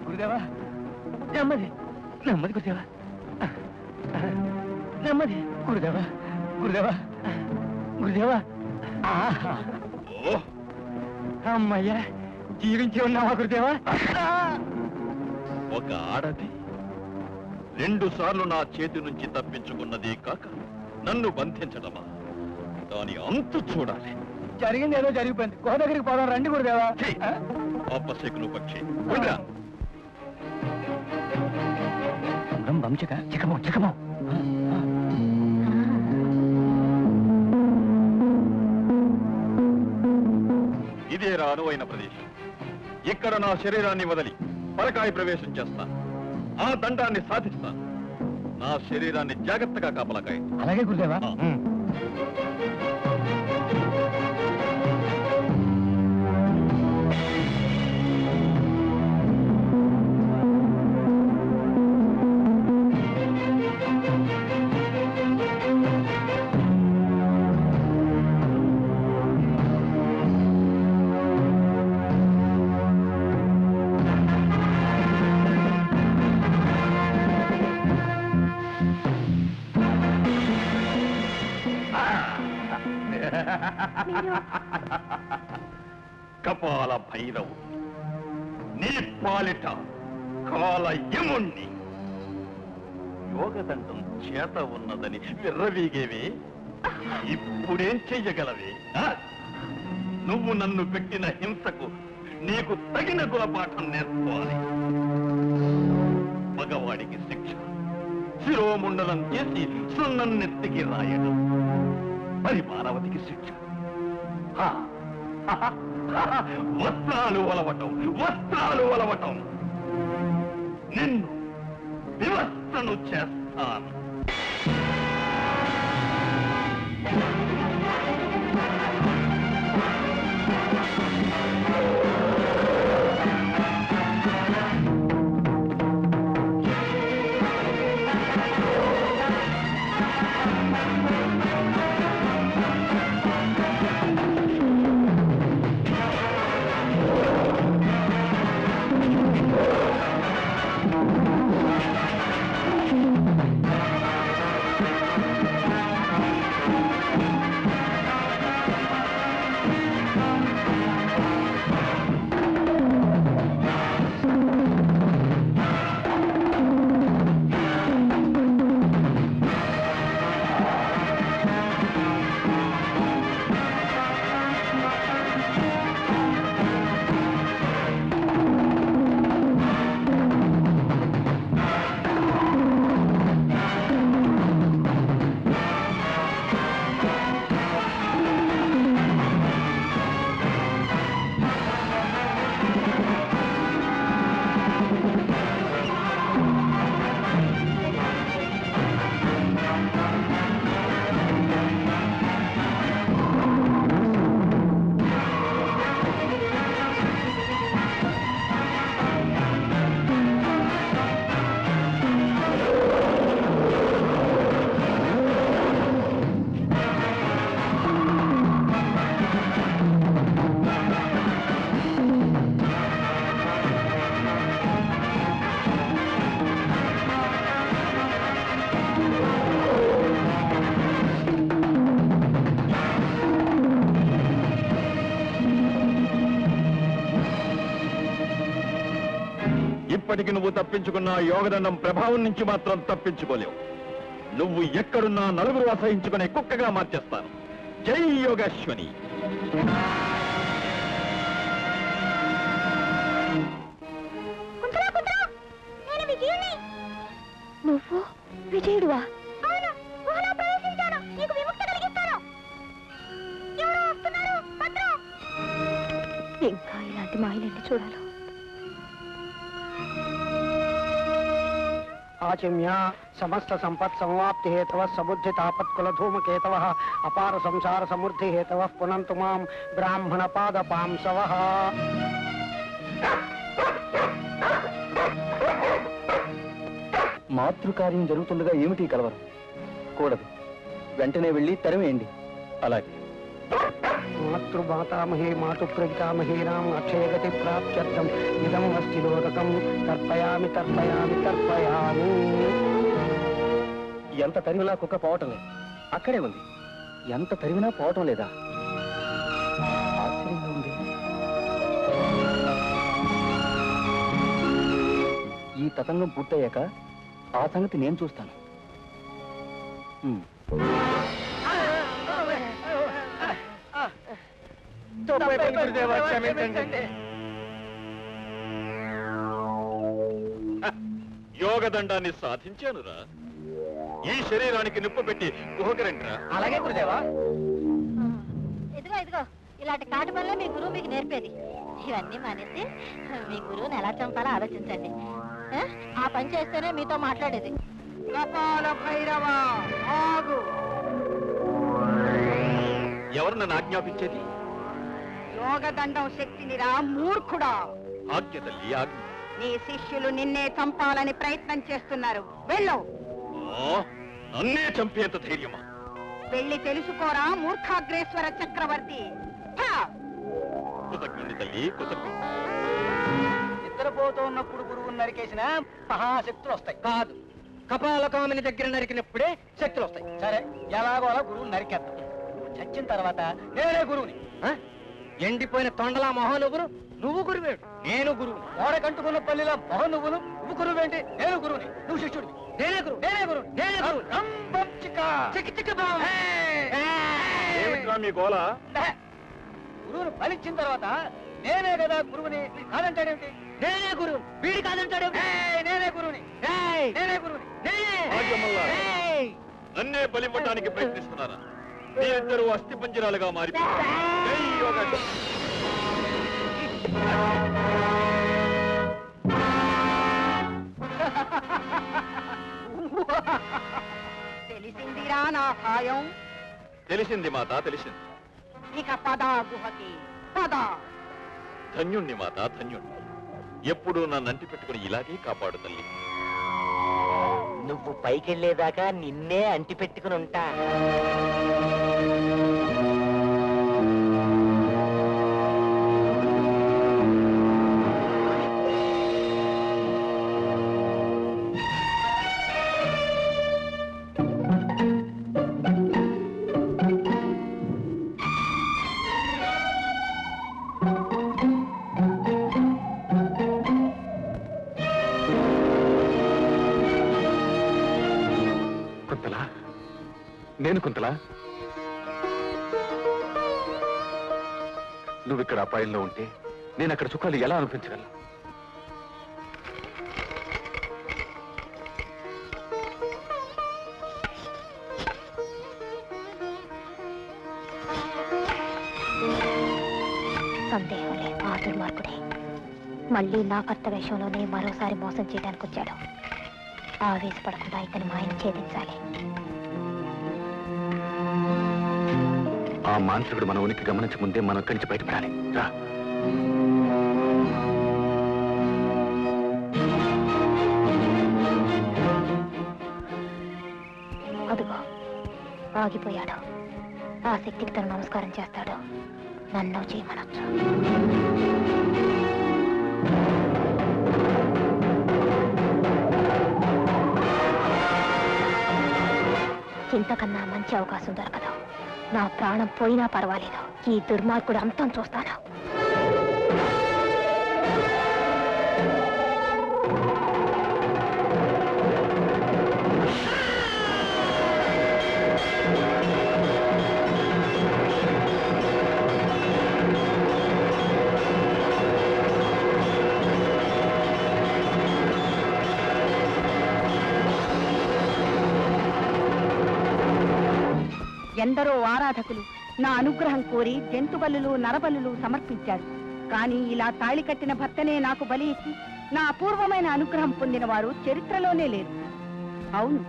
గురుదేవా, నెమ్మది నెమ్మది గురుదేవా, నెమ్మది గురుదేవా, గురుదేవా, గురుదేవా. అమ్మయ్యా, జీవించి ఉన్నావా గురుదేవా? ఒక ఆడది 2 సార్లు నా చేతి నుంచి తప్పించుకున్నదే కాక నన్ను బంధించడమా? దాని అంతు చూడాలి. జరిగింది ఏదో జరిగిపోయింది. గుహ దగ్గరికి పోదాం రండి గురుదేవా. అపశకును పక్షి. వంశక చికమో చికమో. ఇదే అనువైన ప్రదేశం. ఇక్కడ నా శరీరాన్ని వదిలి పరకాయ ప్రవేశం చేస్తాను. ఆ దండాన్ని సాధిస్తాను. నా శరీరాన్ని జాగ్రత్తగా కాపలాకాయ. అలాగే గురుదేవా. కపాల భైరవు నీ పాలిట కాల యముణ్ణి యోగదండం చేత ఉన్నదని విర్రవీగేవి ఇప్పుడేం చెయ్యగలవే నువ్వు నన్ను పెట్టిన హింసకు నీకు తగిన గుణపాఠం నేర్చుకోవాలి. మగవాడికి శిక్ష శిరోముండలం చేసి సున్నన్నెత్తికి రాయడం, మరి మానవతికి శిక్ష వస్త్రాలు ఒలవటం. నిన్ను వివస్థను చేస్తాను. ఇప్పటికి నువ్వు తప్పించుకున్న యోగదండం ప్రభావం నుంచి మాత్రం తప్పించుకోలేవు. నువ్వు ఎక్కడున్నా నలుగురు అసహించుకునే కుక్కగా మార్చేస్తాను. జై యోగాశ్వని. నువ్వు విజయుడువా? ఇంకా ఇలాంటి మాయలెన్ని చూడాలి. ఆచమ్య సమస్త సంపత్ సమాప్తి హేతవ సబుద్ధి తాపత్కుల ధూమకేతవ అపార సంసార సమృద్ధి హేతవ పునంతు మాం బ్రాహ్మణ పాద పాంసవ. మాతృకార్యం జరుగుతుండగా ఏమిటి కలవరం? కూడదు. వెంటనే వెళ్ళి తరివేయండి. అలాగే. మాతృమాతామహే మాతు ప్రగితామహేనాం అక్షయగతి ప్రాప్త్యర్థం ఇదం అస్తి లోకం తర్పయామి. ఎంత తరిమినా కుక్క పోవటం లేదు. అక్కడే ఉంది. ఎంత తరిమినా పోవటం లేదా? ఆశ్చర్యంగా ఉంది. ఈ తతంగం పూర్తయ్యాక ఆ సంగతి నేను చూస్తాను. యోగదండాన్ని సాధించానురా. ఈ శరీరానికి నిప్పు పెట్టి గుహకరంట్రా. అలాగే గురుదేవా. ఇదిగో ఇలాంటి కాటి పనులే మీ గురువు మీకు నేర్పేది. ఇవన్నీ మానేసి మీ గురువుని ఎలా చంపాలో ఆలోచించండి. ఆ పని చేస్తేనే మీతో మాట్లాడేది. కపాల భైరవ ఆగు. ఎవరు నన్ను ఆజ్ఞాపించేది? యోగదండం శక్తినిరా మూర్ఖుడా. ఆజ్ఞ తల్లి ఆజ్ఞ. నీ శిష్యులు నిన్నే చంపాలని ప్రయత్నం చేస్తున్నారు. వెళ్ళు. నన్నే చంపేంత ధైర్యమా? వెళ్ళి తెలుసుకోరా మూర్ఖాగ్రేశ్వర చక్రవర్తి. కృతజ్ఞుని తల్లి, కృతజ్ఞుని. నిద్రపోతూ ఉన్నప్పుడు గురువుని నరికేసిన మహాశక్తులు వస్తాయి. కాదు, కపాల కామిని దగ్గర నరికినప్పుడే శక్తులు వస్తాయి. సరే, ఎలాగో అలా గురువుని నరికేద్దాం. చచ్చిన తర్వాత నేనే గురువుని. ఎండిపోయిన తొండలా మొహం నువ్వు గురువేడు, నేను గురువు. ఓడకంటుకున్న పల్లిలా మొహం నువ్వు గురువేంటి? నేను గురువుని, నువ్వు శిష్యుడివి. నేనే గురువు, నేనే గురువు, నేనే గురువు. మీ గోళ గురువును ఫలించిన తర్వాత నేనే కదా గురువుని. కాదంటాడేమిటి? నేనే గురువు, వీడి కాదంటాడేమిటి? నేనే గురువుని, నేనే గురువుని, నన్నే బలివ్వడానికి ప్రయత్నిస్తున్నారా? మీరిద్దరూ అస్థి పంజరాలుగా మారిపోయారు. జై యోగేశ్వర. తెలిసిందిరా నా సాయం. తెలిసింది మాత, తెలిసింది. ఇక పద గుహకి పద. ధన్యుణ్ణి మాత, ధన్యుణ్ణి. ఎప్పుడు నన్ను అంటి పెట్టుకుని ఇలాగే కాపాడు తల్లి. నువ్వు పైకెళ్లేదాకా నిన్నే అంటి పెట్టుకుని ఉంటా. నేను కుంతలా, నువ్వు ఇక్కడ అపాయంలో ఉంటే నేను అక్కడ సుఖాలు ఎలా అనిపించగలను? సందేహం లేదు, ఆ దుర్మార్గుడే మళ్ళీ నా భర్త వేషంలోనే మరోసారి మోసం చేయడానికి వచ్చాడు. ఆవేశపడకుండా ఇతని మాయను ఛేదించాలి. ఆ మాంత్రికుడు మన ఉనికి గమనించక ముందే మనం ఇక్కడి నుంచి బయటపడాలి. రా. అదుగో ఆగిపోయాడు. ఆ శక్తికి తను నమస్కారం చేస్తాడు. నన్ను చేయమనొచ్చు. ఇంతకన్నా మంచి అవకాశం దొరకదు. నా ప్రాణం పోయినా పర్వాలేదు, ఈ దుర్మార్గుడు అంతం చూస్తాను. ఎందరో ఆరాధకులు నా అనుగ్రహం కోరి జంతుబలులు నరబలులు సమర్పించారు. కానీ ఇలా తాళి కట్టిన భర్తనే నాకు బలి ఇచ్చి నా అపూర్వమైన అనుగ్రహం పొందిన వారు చరిత్రలోనే లేరు. అవును,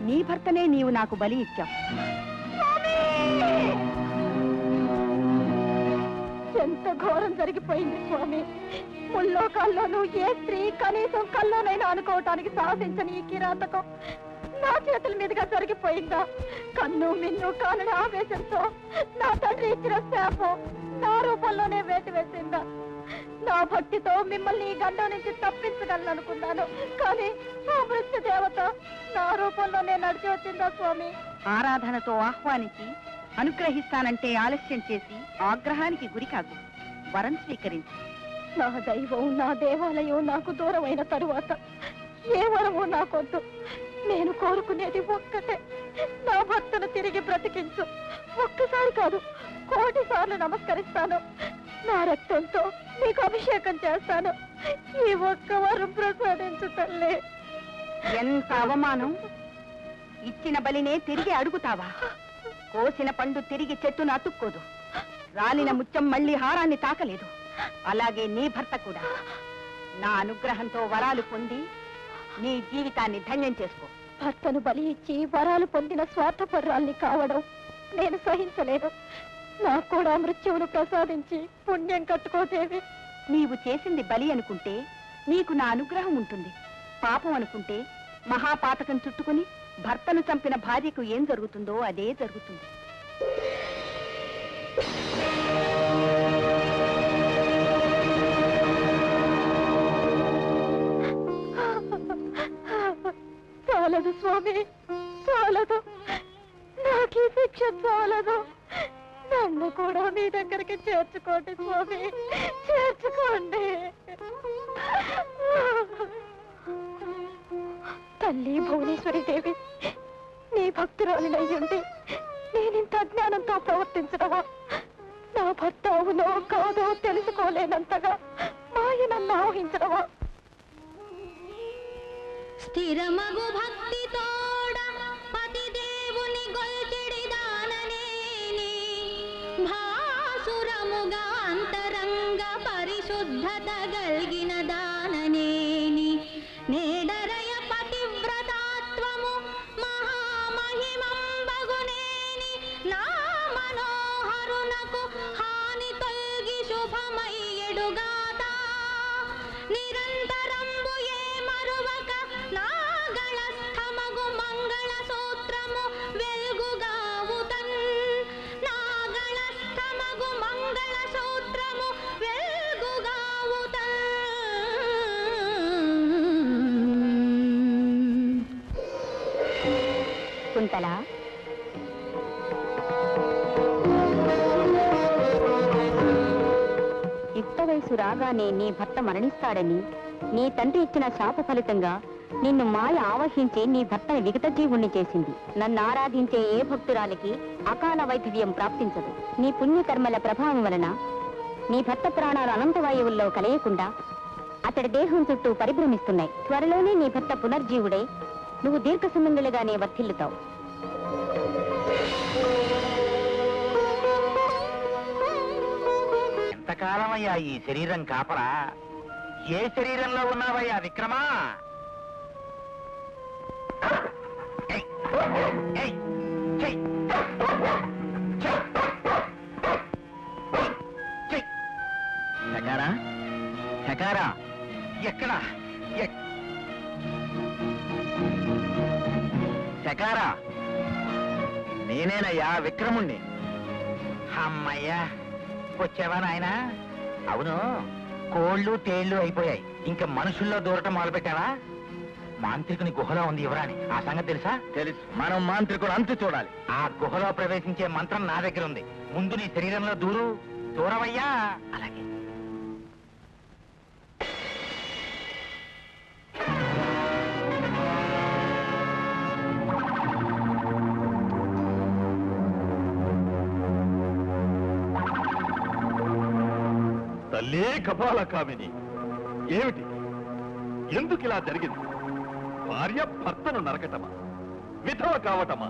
నీ భర్తనే నీవు నాకు బలి ఇచ్చావు. ఎంత ఘోరం జరిగిపోయింది స్వామి. ముల్లోకాల్లోనూ ఏ స్త్రీ కనీసం కల్లోనైనా అనుకోవటానికి సాధించని ఈ కిరాతకం నా చేతుల మీదుగా జరిగిపోయిందా? కన్ను మిన్ను కానని ఆవేశంతో నా తండ్రి ఇచ్చిన శాపం నా రూపంలోనే వేటు వేసిందా? నా భక్తితో మిమ్మల్ని ఈ గండం నుంచి తప్పించగలను అనుకున్నాను, కానీ ఆ మృత్యు దేవత నా రూపంలోనే నడిచి వచ్చిందా స్వామి? ఆరాధనతో ఆహ్వానించి అనుగ్రహిస్తానంటే ఆలస్యం చేసి ఆగ్రహానికి గురి కాకు. వరం స్వీకరించు. నా దైవం నా దేవాలయం నాకు దూరమైన తరువాత ఏ వరమో నాకొద్దు. నేను కోరుకునేది ఒక్కటే, నా భర్తను తిరిగి బ్రతికించు. ఒక్కసారి కాదు, 1,000,000 సార్లు నమస్కరిస్తాను. నా రక్తంతో నీకు అభిషేకం చేస్తాను. ఈ ఒక్క వరం ప్రసాదించు తల్లి. ఎంత అవమానం! ఇచ్చిన బలినే తిరిగి అడుగుతావా? కోసిన పండు తిరిగి చెట్టును అతుక్కోదు. రాలిన ముత్యం మళ్ళీ హారాన్ని తాకలేదు. అలాగే నీ భర్త కూడా నా అనుగ్రహంతో వరాలు పొంది నీ జీవితాన్ని ధన్యం చేసుకో. భర్తను బలి ఇచ్చి వరాలు పొందిన స్వార్థపరురాల్ని కావడం నేను సహించలేదు. నాకు కూడా మృత్యువును ప్రసాదించి పుణ్యం కట్టుకోదేవి. నీవు చేసింది బలి అనుకుంటే నీకు నా అనుగ్రహం ఉంటుంది. పాపం అనుకుంటే మహాపాతకం చుట్టుకుని భర్తను చంపిన భార్యకు ఏం జరుగుతుందో అదే జరుగుతుంది. చాలదు స్వామి, చాలదు. నాకు ఈ శిక్ష చాలదు. నన్ను కూడా మీ దగ్గరికి చేర్చుకోండి స్వామి, చేర్చుకోండి. తల్లి భువనేశ్వరి దేవి, నీ భక్తురాలినయ్యుండి నేనింత అజ్ఞానంతో ప్రవర్తించడమా? నా భర్త అవునో కాదో తెలుసుకోలేనంతగా మాయ నన్ను ఆవహించడమా? స్థిరమగు భక్తి తోడ పతి దేవుని గొల్చెడి దాననేని భాసురముగా అంతరంగ పరిశుద్ధత గల్గిన దాననేని నేడరయ పతివ్రతాత్వము మహామహిమంబగునేని నా మనోహరునకు హాని తొల్గి శుభమయ్యెడుగాదా నిరంతరంబు ఏ మరువక నాగళస్థమగు మంగళ సూత్రము వెల్గుగావుతన్ నాగళస్థమగు మంగళ సూత్రము వెల్గుగావుతన్. కుంతల, యుక్త వయసు రాగానే నీ భర్త మరణిస్తాడని నీ తండ్రి ఇచ్చిన శాప ఫలితంగా నిన్ను మాయ ఆవహించి నీ భర్తని విగత జీవుణ్ణి చేసింది. నన్ను ఆరాధించే ఏ భక్తురాలికి అకాల వైద్యం ప్రాప్తించదు. నీ పుణ్యకర్మల ప్రభావం వలన నీ భర్త ప్రాణాలు అనంత వాయువుల్లో కలయకుండా అతడి దేహం చుట్టూ పరిభ్రమిస్తున్నాయి. త్వరలోనే నీ భర్త పునర్జీవుడై నువ్వు దీర్ఘ సుమంగళిగానే వర్ధిల్లుతావు. ఎంతకాలమయ్యా ఈ శరీరం కాపరా? ఏ శరీరంలో ఉన్నావయ్యా విక్రమా? ఏయ్, ఏయ్, చెయ్, చెయ్, చెయ్. శకారా, శకారా, ఎక్కడా? శకారా, నేనేనయ్యా విక్రముణ్ణి. అమ్మయ్యా, వచ్చావా నాయనా? అవును, కోళ్ళు తేళ్లు అయిపోయాయి, ఇంకా మనుషుల్లో దూరటం మొదలుపెట్టావా? మాంత్రికుని గుహలో ఉంది యువరాణి, ఆ సంగతి తెలుసా? తెలుసు. మనం మాంత్రికుడు అంతు చూడాలి. ఆ గుహలో ప్రవేశించే మంత్రం నా దగ్గర ఉంది. ముందు నీ శరీరంలో దూరవయ్యా. అలాగే. తల్లే కపాల కామిని, ఏమిటి? ఎందుకు ఇలా జరిగింది? భార్య భర్తను నరకటమా? విధవ కావటమా?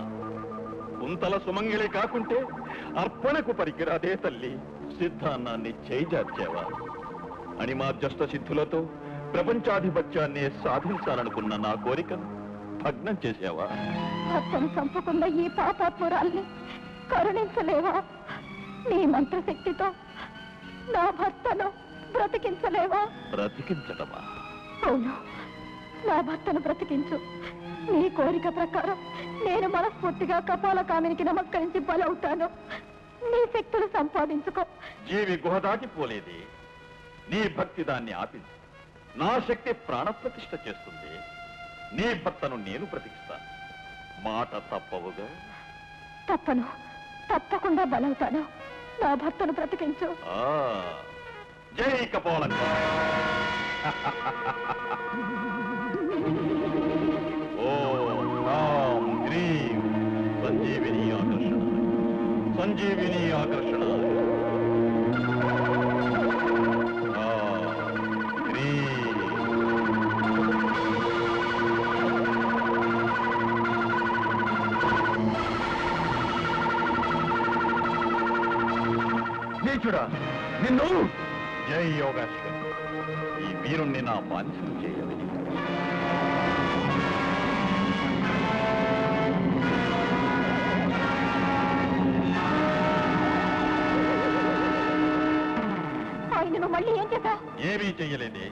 కుంతల సుమంగిళి కాకుంటే అర్పణకు పరికిరాదే తల్లి. సిద్ధాన్నాన్ని చేజార్చావా? అణిమార్జష్ట సిద్ధులతో ప్రపంచాధిపత్యాన్ని సాధించాలనుకున్న నా కోరికను భగ్నం చేశావా? భర్తను చంపుకున్న ఈ పాపాత్మురాల్ని కరుణించలేవా? నీ మంత్రశక్తితో నా భర్తను బ్రతికించలేవా? బ్రతికించటమా? అవును, నా భర్తను బ్రతికించు. నీ కోరిక ప్రకారం నేను మనస్ఫూర్తిగా కపాల కామినికి నమస్కరించి బలవుతాను. నీ శక్తులు సంపాదించుకో. జీవి గుహ దాటిపోలేదే. నీ భక్తి దాన్ని ఆపింది. నా శక్తి ప్రాణప్రతిష్ఠ చేస్తుంది. నీ భర్తను నేను బ్రతికిస్తాను. మాట తప్పవుగా? తప్పను, తప్పకుండా బలవుతాను. నా భర్తను బ్రతికించు. జై కపాల. ఓం రాం గ్రీం సంజీవిని ఆకర్షణ, సంజీవిని ఆకర్షణ. నీచుడా, నిన్ను! జై యోగేశ్వరి, ఈ వీరుణ్ణి నా బానిసను చేయాలి. ఆయనను మళ్ళీ ఏం చేశా? ఏమీ చెయ్యలేదే.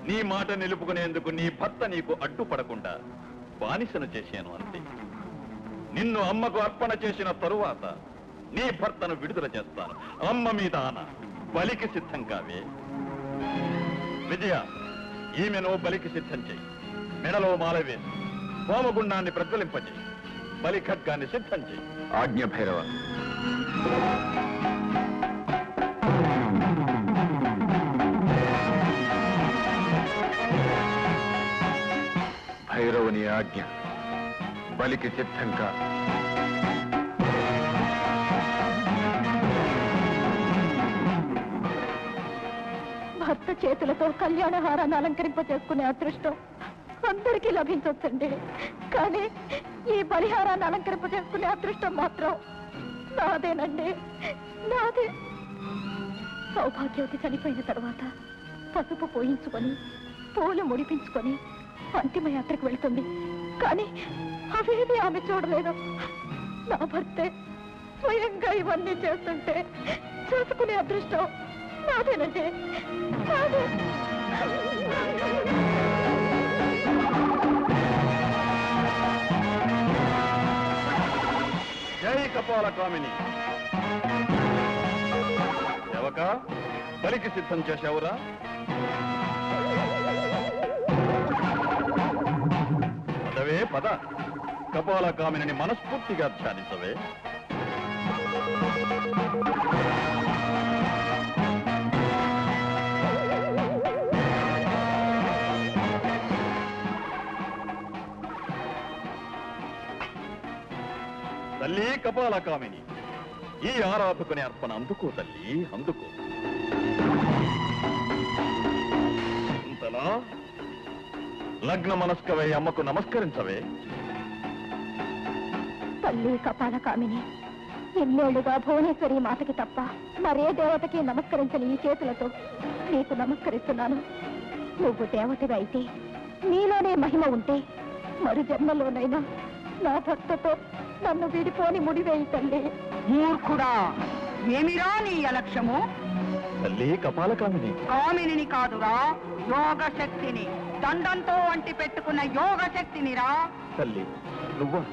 నీ మాట నిలుపుకునేందుకు నీ భర్త నీకు అడ్డుపడకుండా బానిసను చేశాను అంతే. నిన్ను అమ్మకు అర్పణ చేసిన తరువాత నీ భర్తను విడుదల చేస్తాను. అమ్మ మీద ఆన. బలికి సిద్ధం కావే. విజయ, ఈమెను బలికి సిద్ధం చెయ్యి. మెడలో మాల వేసి హోమగుండాన్ని ప్రజ్వలింపజేయి. బలి ఖడ్గాన్ని సిద్ధం చెయ్యి. ఆజ్ఞ భైరవ. ఆజ్ఞ. బలికి సిద్ధంగా. భర్త చేతులతో కళ్యాణహారాన్ని అలంకరింపజేసుకునే అదృష్టం అందరికీ లభించవచ్చండి. కానీ ఈ బలిహారాన్ని అలంకరింపజేసుకునే అదృష్టం మాత్రం నాదేనండి, నాదే. సౌభాగ్యవతి చనిపోయిన తర్వాత పసుపు పోయించుకొని పూలు ముడిపించుకొని అంతిమ యాత్రకు వెళ్తుంది. కానీ అవేది ఆమె చూడలేదు. నా భర్తే స్వయంగా ఇవన్నీ చేస్తుంటే చూసుకునే అదృష్టం నాదేనండి, నాదే. జై కపాల కామిని. సేవక, బలికి సిద్ధం చేశావురా? పదవే పద. కపాల కామిని మనస్ఫూర్తిగా ధ్యానించవే. తల్లి కపాల కామిని, ఈ ఆరాధకుని అర్పణ అందుకో తల్లి, అందుకో. ఇంతలా లగ్న మనస్కవే అమ్మకు నమస్కరించవే. తల్లి కపాల కామిని, ఎన్నేళ్లుగా భువనేశ్వరి మాతకి తప్ప మరే దేవతకి నమస్కరించని ఈ చేతులతో నీకు నమస్కరిస్తున్నాను. నువ్వు దేవతగా అయితే, నీలోనే మహిమ ఉంటే, మరు జన్మలోనైనా నా భక్తతో నన్ను విడిపోని ముడివేయి తల్లి. మూర్ఖుడా, ఏమిరా నీ అలక్ష్యము? తల్లి కపాల కామిని, కామిని కాదురా, యోగ శక్తిని, దండంతో అంటి పెట్టుకున్న యోగ శక్తినిరా. తల్లి నువ్వా?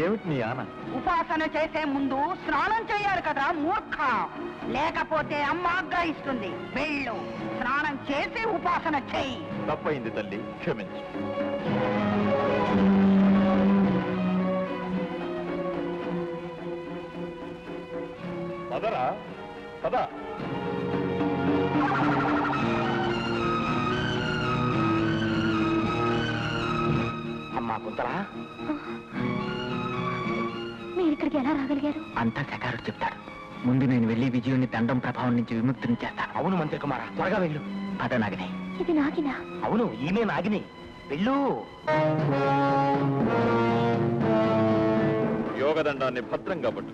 ఏమిటి నీ ఆన? ఉపాసన చేసే ముందు స్నానం చేయాలి కదా మూర్ఖ. లేకపోతే అమ్మ ఆగ్రహిస్తుంది. వెళ్ళు, స్నానం చేసి ఉపాసన చెయ్యి. తప్పైంది తల్లి, క్షమించు. పదరా పద. అమ్మా కుంతలా, మీరు ఇక్కడికి ఎలా రాగలిగారు? అంతా శకారుడు చెప్తాడు. ముందు నేను వెళ్ళి విజయుని దండం ప్రభావం నుంచి విముక్తిని చేస్తాను. అవును మంత్రి కుమార, త్వరగా వెళ్ళు. పద నాగిని. ఇది నాగినా? అవును, ఈమె నాగిని. వెళ్ళు. యోగదండాన్ని భద్రంగా పట్టు.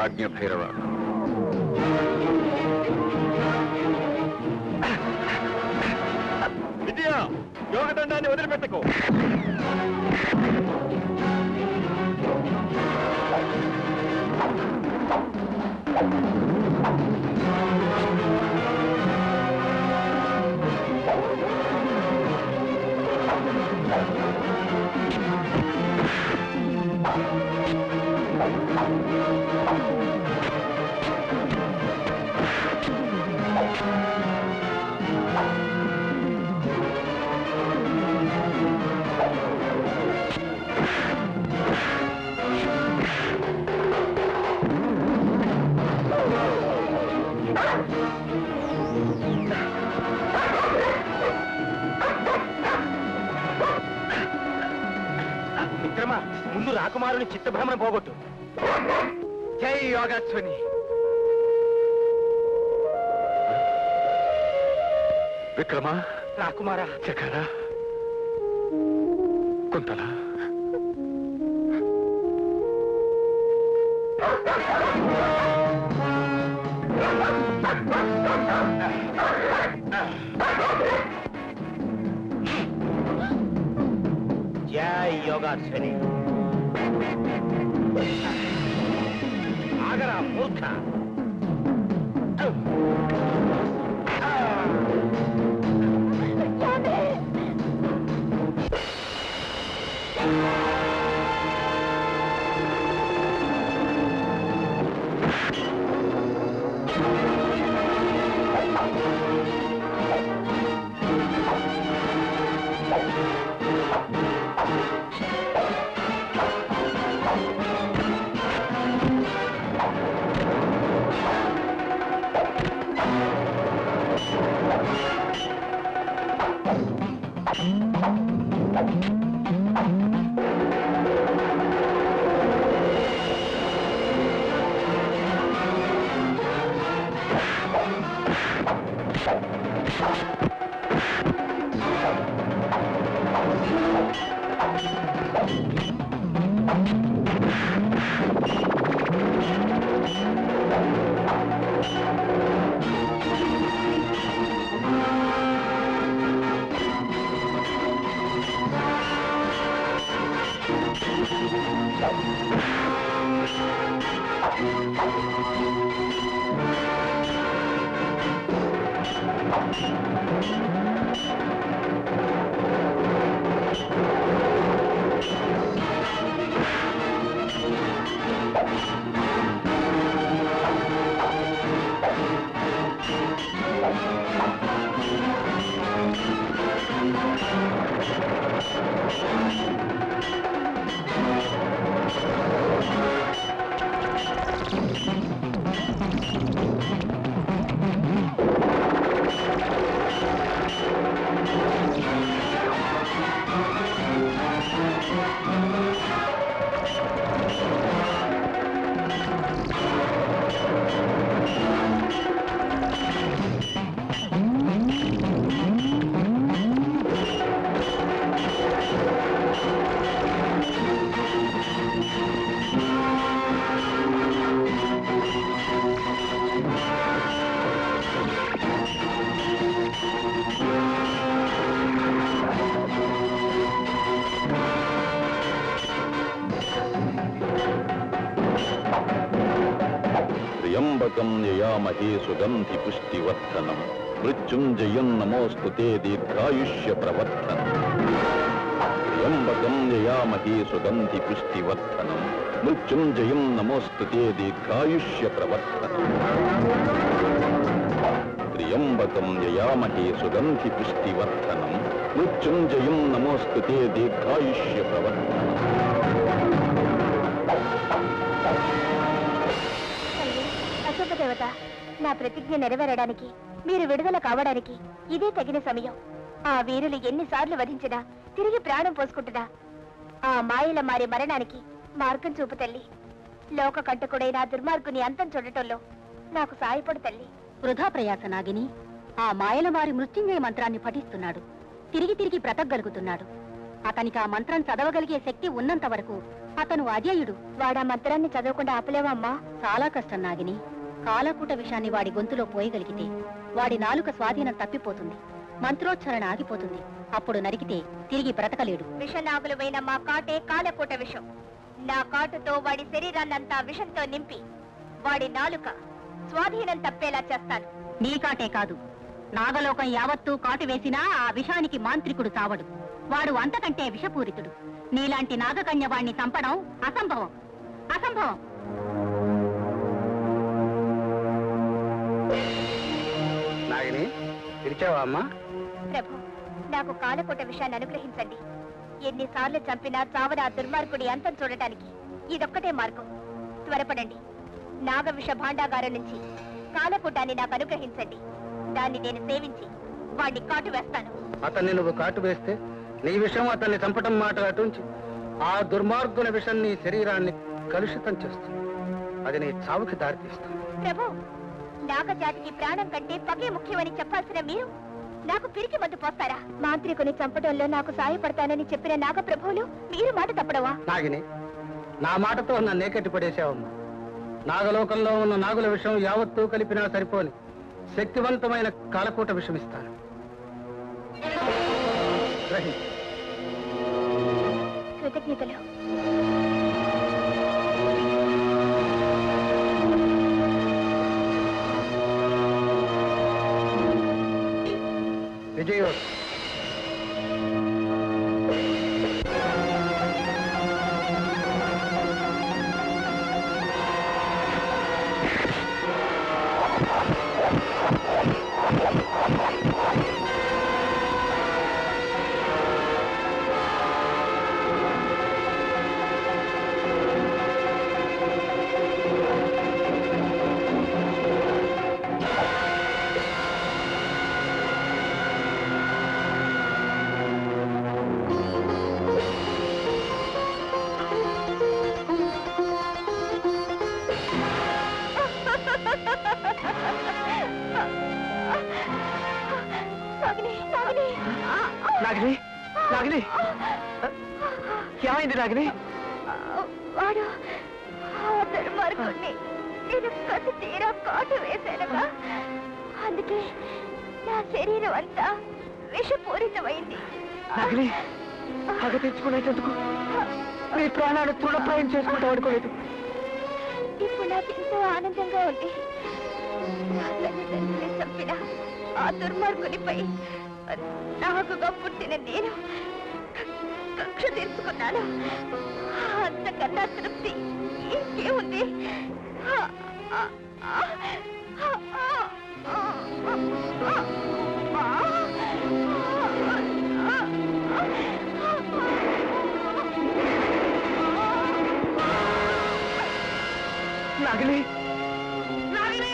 ఆజ్ఞ భైరవ. విజయ, యోగదండాన్ని వదిలిపెట్టకు. విక్రమ, ముందు రాకుమారుని చిత్తభ్రమణ పోగొట్టు. జై యోగస్వని. విక్రమ, రాకుమారా, చకరా, కుంతల. జై యోగాశ్వని. ఆగరా మూర్ఖ. त्र्यंबकं ययामहे सुगंधि पुष्टिवर्धनम् मृत्युंजयं नमोस्तुते दीर्घायुष्य प्रवर्धनम् त्र्यंबकं ययामहे सुगंधि पुष्टिवर्धनम् मृत्युंजयं नमोस्तुते दीर्घायुष्य प्रवर्धनम् त्र्यंबकं ययामहे सुगंधि पुष्टिवर्धनम् मृत्युंजयं नमोस्तुते दीर्घायुष्य प्रवर्धनम् దేవత నా ప్రతిజ్ఞ నెరవేరడానికి మీరు విడుదల కావడానికి ఇదే తగిన సమయం. ఆ వీరులు ఎన్నిసార్లు వధించినా తిరిగి ప్రాణం పోసుకుంటున్నా ఆ మాయల మారి మరణానికి మార్గం చూపు తల్లి. లోక కంటకుడైన దుర్మార్గుని అంతం చూడటంలో నాకు సాయపడు తల్లి. వృధా ప్రయాస నాగిని. ఆ మాయల మారి మృత్యుంజయ మంత్రాన్ని పఠిస్తున్నాడు. తిరిగి తిరిగి బ్రతకగలుగుతున్నాడు. అతనికి ఆ మంత్రం చదవగలిగే శక్తి ఉన్నంత వరకు అతను అజేయుడు. వాడా మంత్రాన్ని చదవకుండా ఆపలేవా అమ్మా? చాలా కష్టం నాగిని. కాలకూట విషాన్ని వాడి గొంతులో పోయగలిగితే వాడి నాలుక స్వాధీనం తప్పిపోతుంది. మంత్రోచ్చరణ ఆగిపోతుంది. అప్పుడు నరికితే తిరిగి బ్రతకలేడు. విషనాగులమైన మా కాటే కాలకూట విషం. నా కాటుతో వాడి శరీరాన్నంతా విషంతో నింపి వాడి నాలుక స్వాధీనం తప్పేలా చేస్తాను. నీ కాటే కాదు, నాగలోకం యావత్తూ కాటు వేసినా ఆ విషానికి మాంత్రికుడు చావడు. వాడు అంతకంటే విషపూరితుడు. నీలాంటి నాగకన్య వాణ్ణి చంపడం అసంభవం, అసంభవం. నాగిని, పిలిచావా అమ్మా? ప్రభు, నాకు కాలకోట విషయాన్ని అనుగ్రహించండి. ఎన్నిసార్లు చంపినా చావన ఆ దుర్మార్గుడి అంతం చూడటానికి ఇదొక్కటే మార్గం. త్వరపడండి. నాగ విష భాండాగారం నుంచి కాలకూటాన్ని నాకు అనుగ్రహించండి. దాన్ని నేను సేవించి వాడిని కాటు వేస్తాను. అతన్ని నువ్వు కాటు వేస్తే నీ విషయం అతన్ని చంపటం మాట అటుంచి ఆ దుర్మార్గుల విషం నీ శరీరాన్ని కలుషితం చేస్తుంది. అది నీ చావుకి దారితీస్తుంది. ప్రభు, నాగజాతికి ప్రాణం కంటే పగే ముఖ్యమని చెప్పాల్సిన మీరు నాకు పిరికి మద్దు పోస్తారా? మాంత్రికుని చంపడంలో నాకు సాయపడతానని చెప్పిన నాగప్రభువులు మీరు మాట తప్పడవా? నాగిని, నా మాటతో నన్నే కట్టి పడేశావమ్మా. నాగలోకంలో ఉన్న నాగుల విషయం యావత్తూ కలిపినా సరిపోని శక్తివంతమైన కాలకూట విషం ఇస్తాను. కృతజ్ఞతలు. విజయో నాగిని, నాగిని, ఏమైంది నాగిని? వాడు ఆ దుర్మార్గుణ్ణి నేను కసి తీరా కాటు వేశానుగా, అందుకే నా శరీరం అంతా విషపూరితమైంది. నాగిని, పగ తెచ్చుకునేటందుకు నీ ప్రాణాలు తృణప్రాయం చేసుకుంటావు అనుకోలేదు. ఇప్పుడు నాకు ఎంతో ఆనందంగా ఉంది. నా తల్లిదండ్రుల్ని చంపిన ఆ దుర్మార్గునిపై నాకుగా పుట్టిన నేను కక్ష తీర్చుకున్నాను. అంతకన్నా తృప్తి ఇంకేముంది? నాగిని నాగిని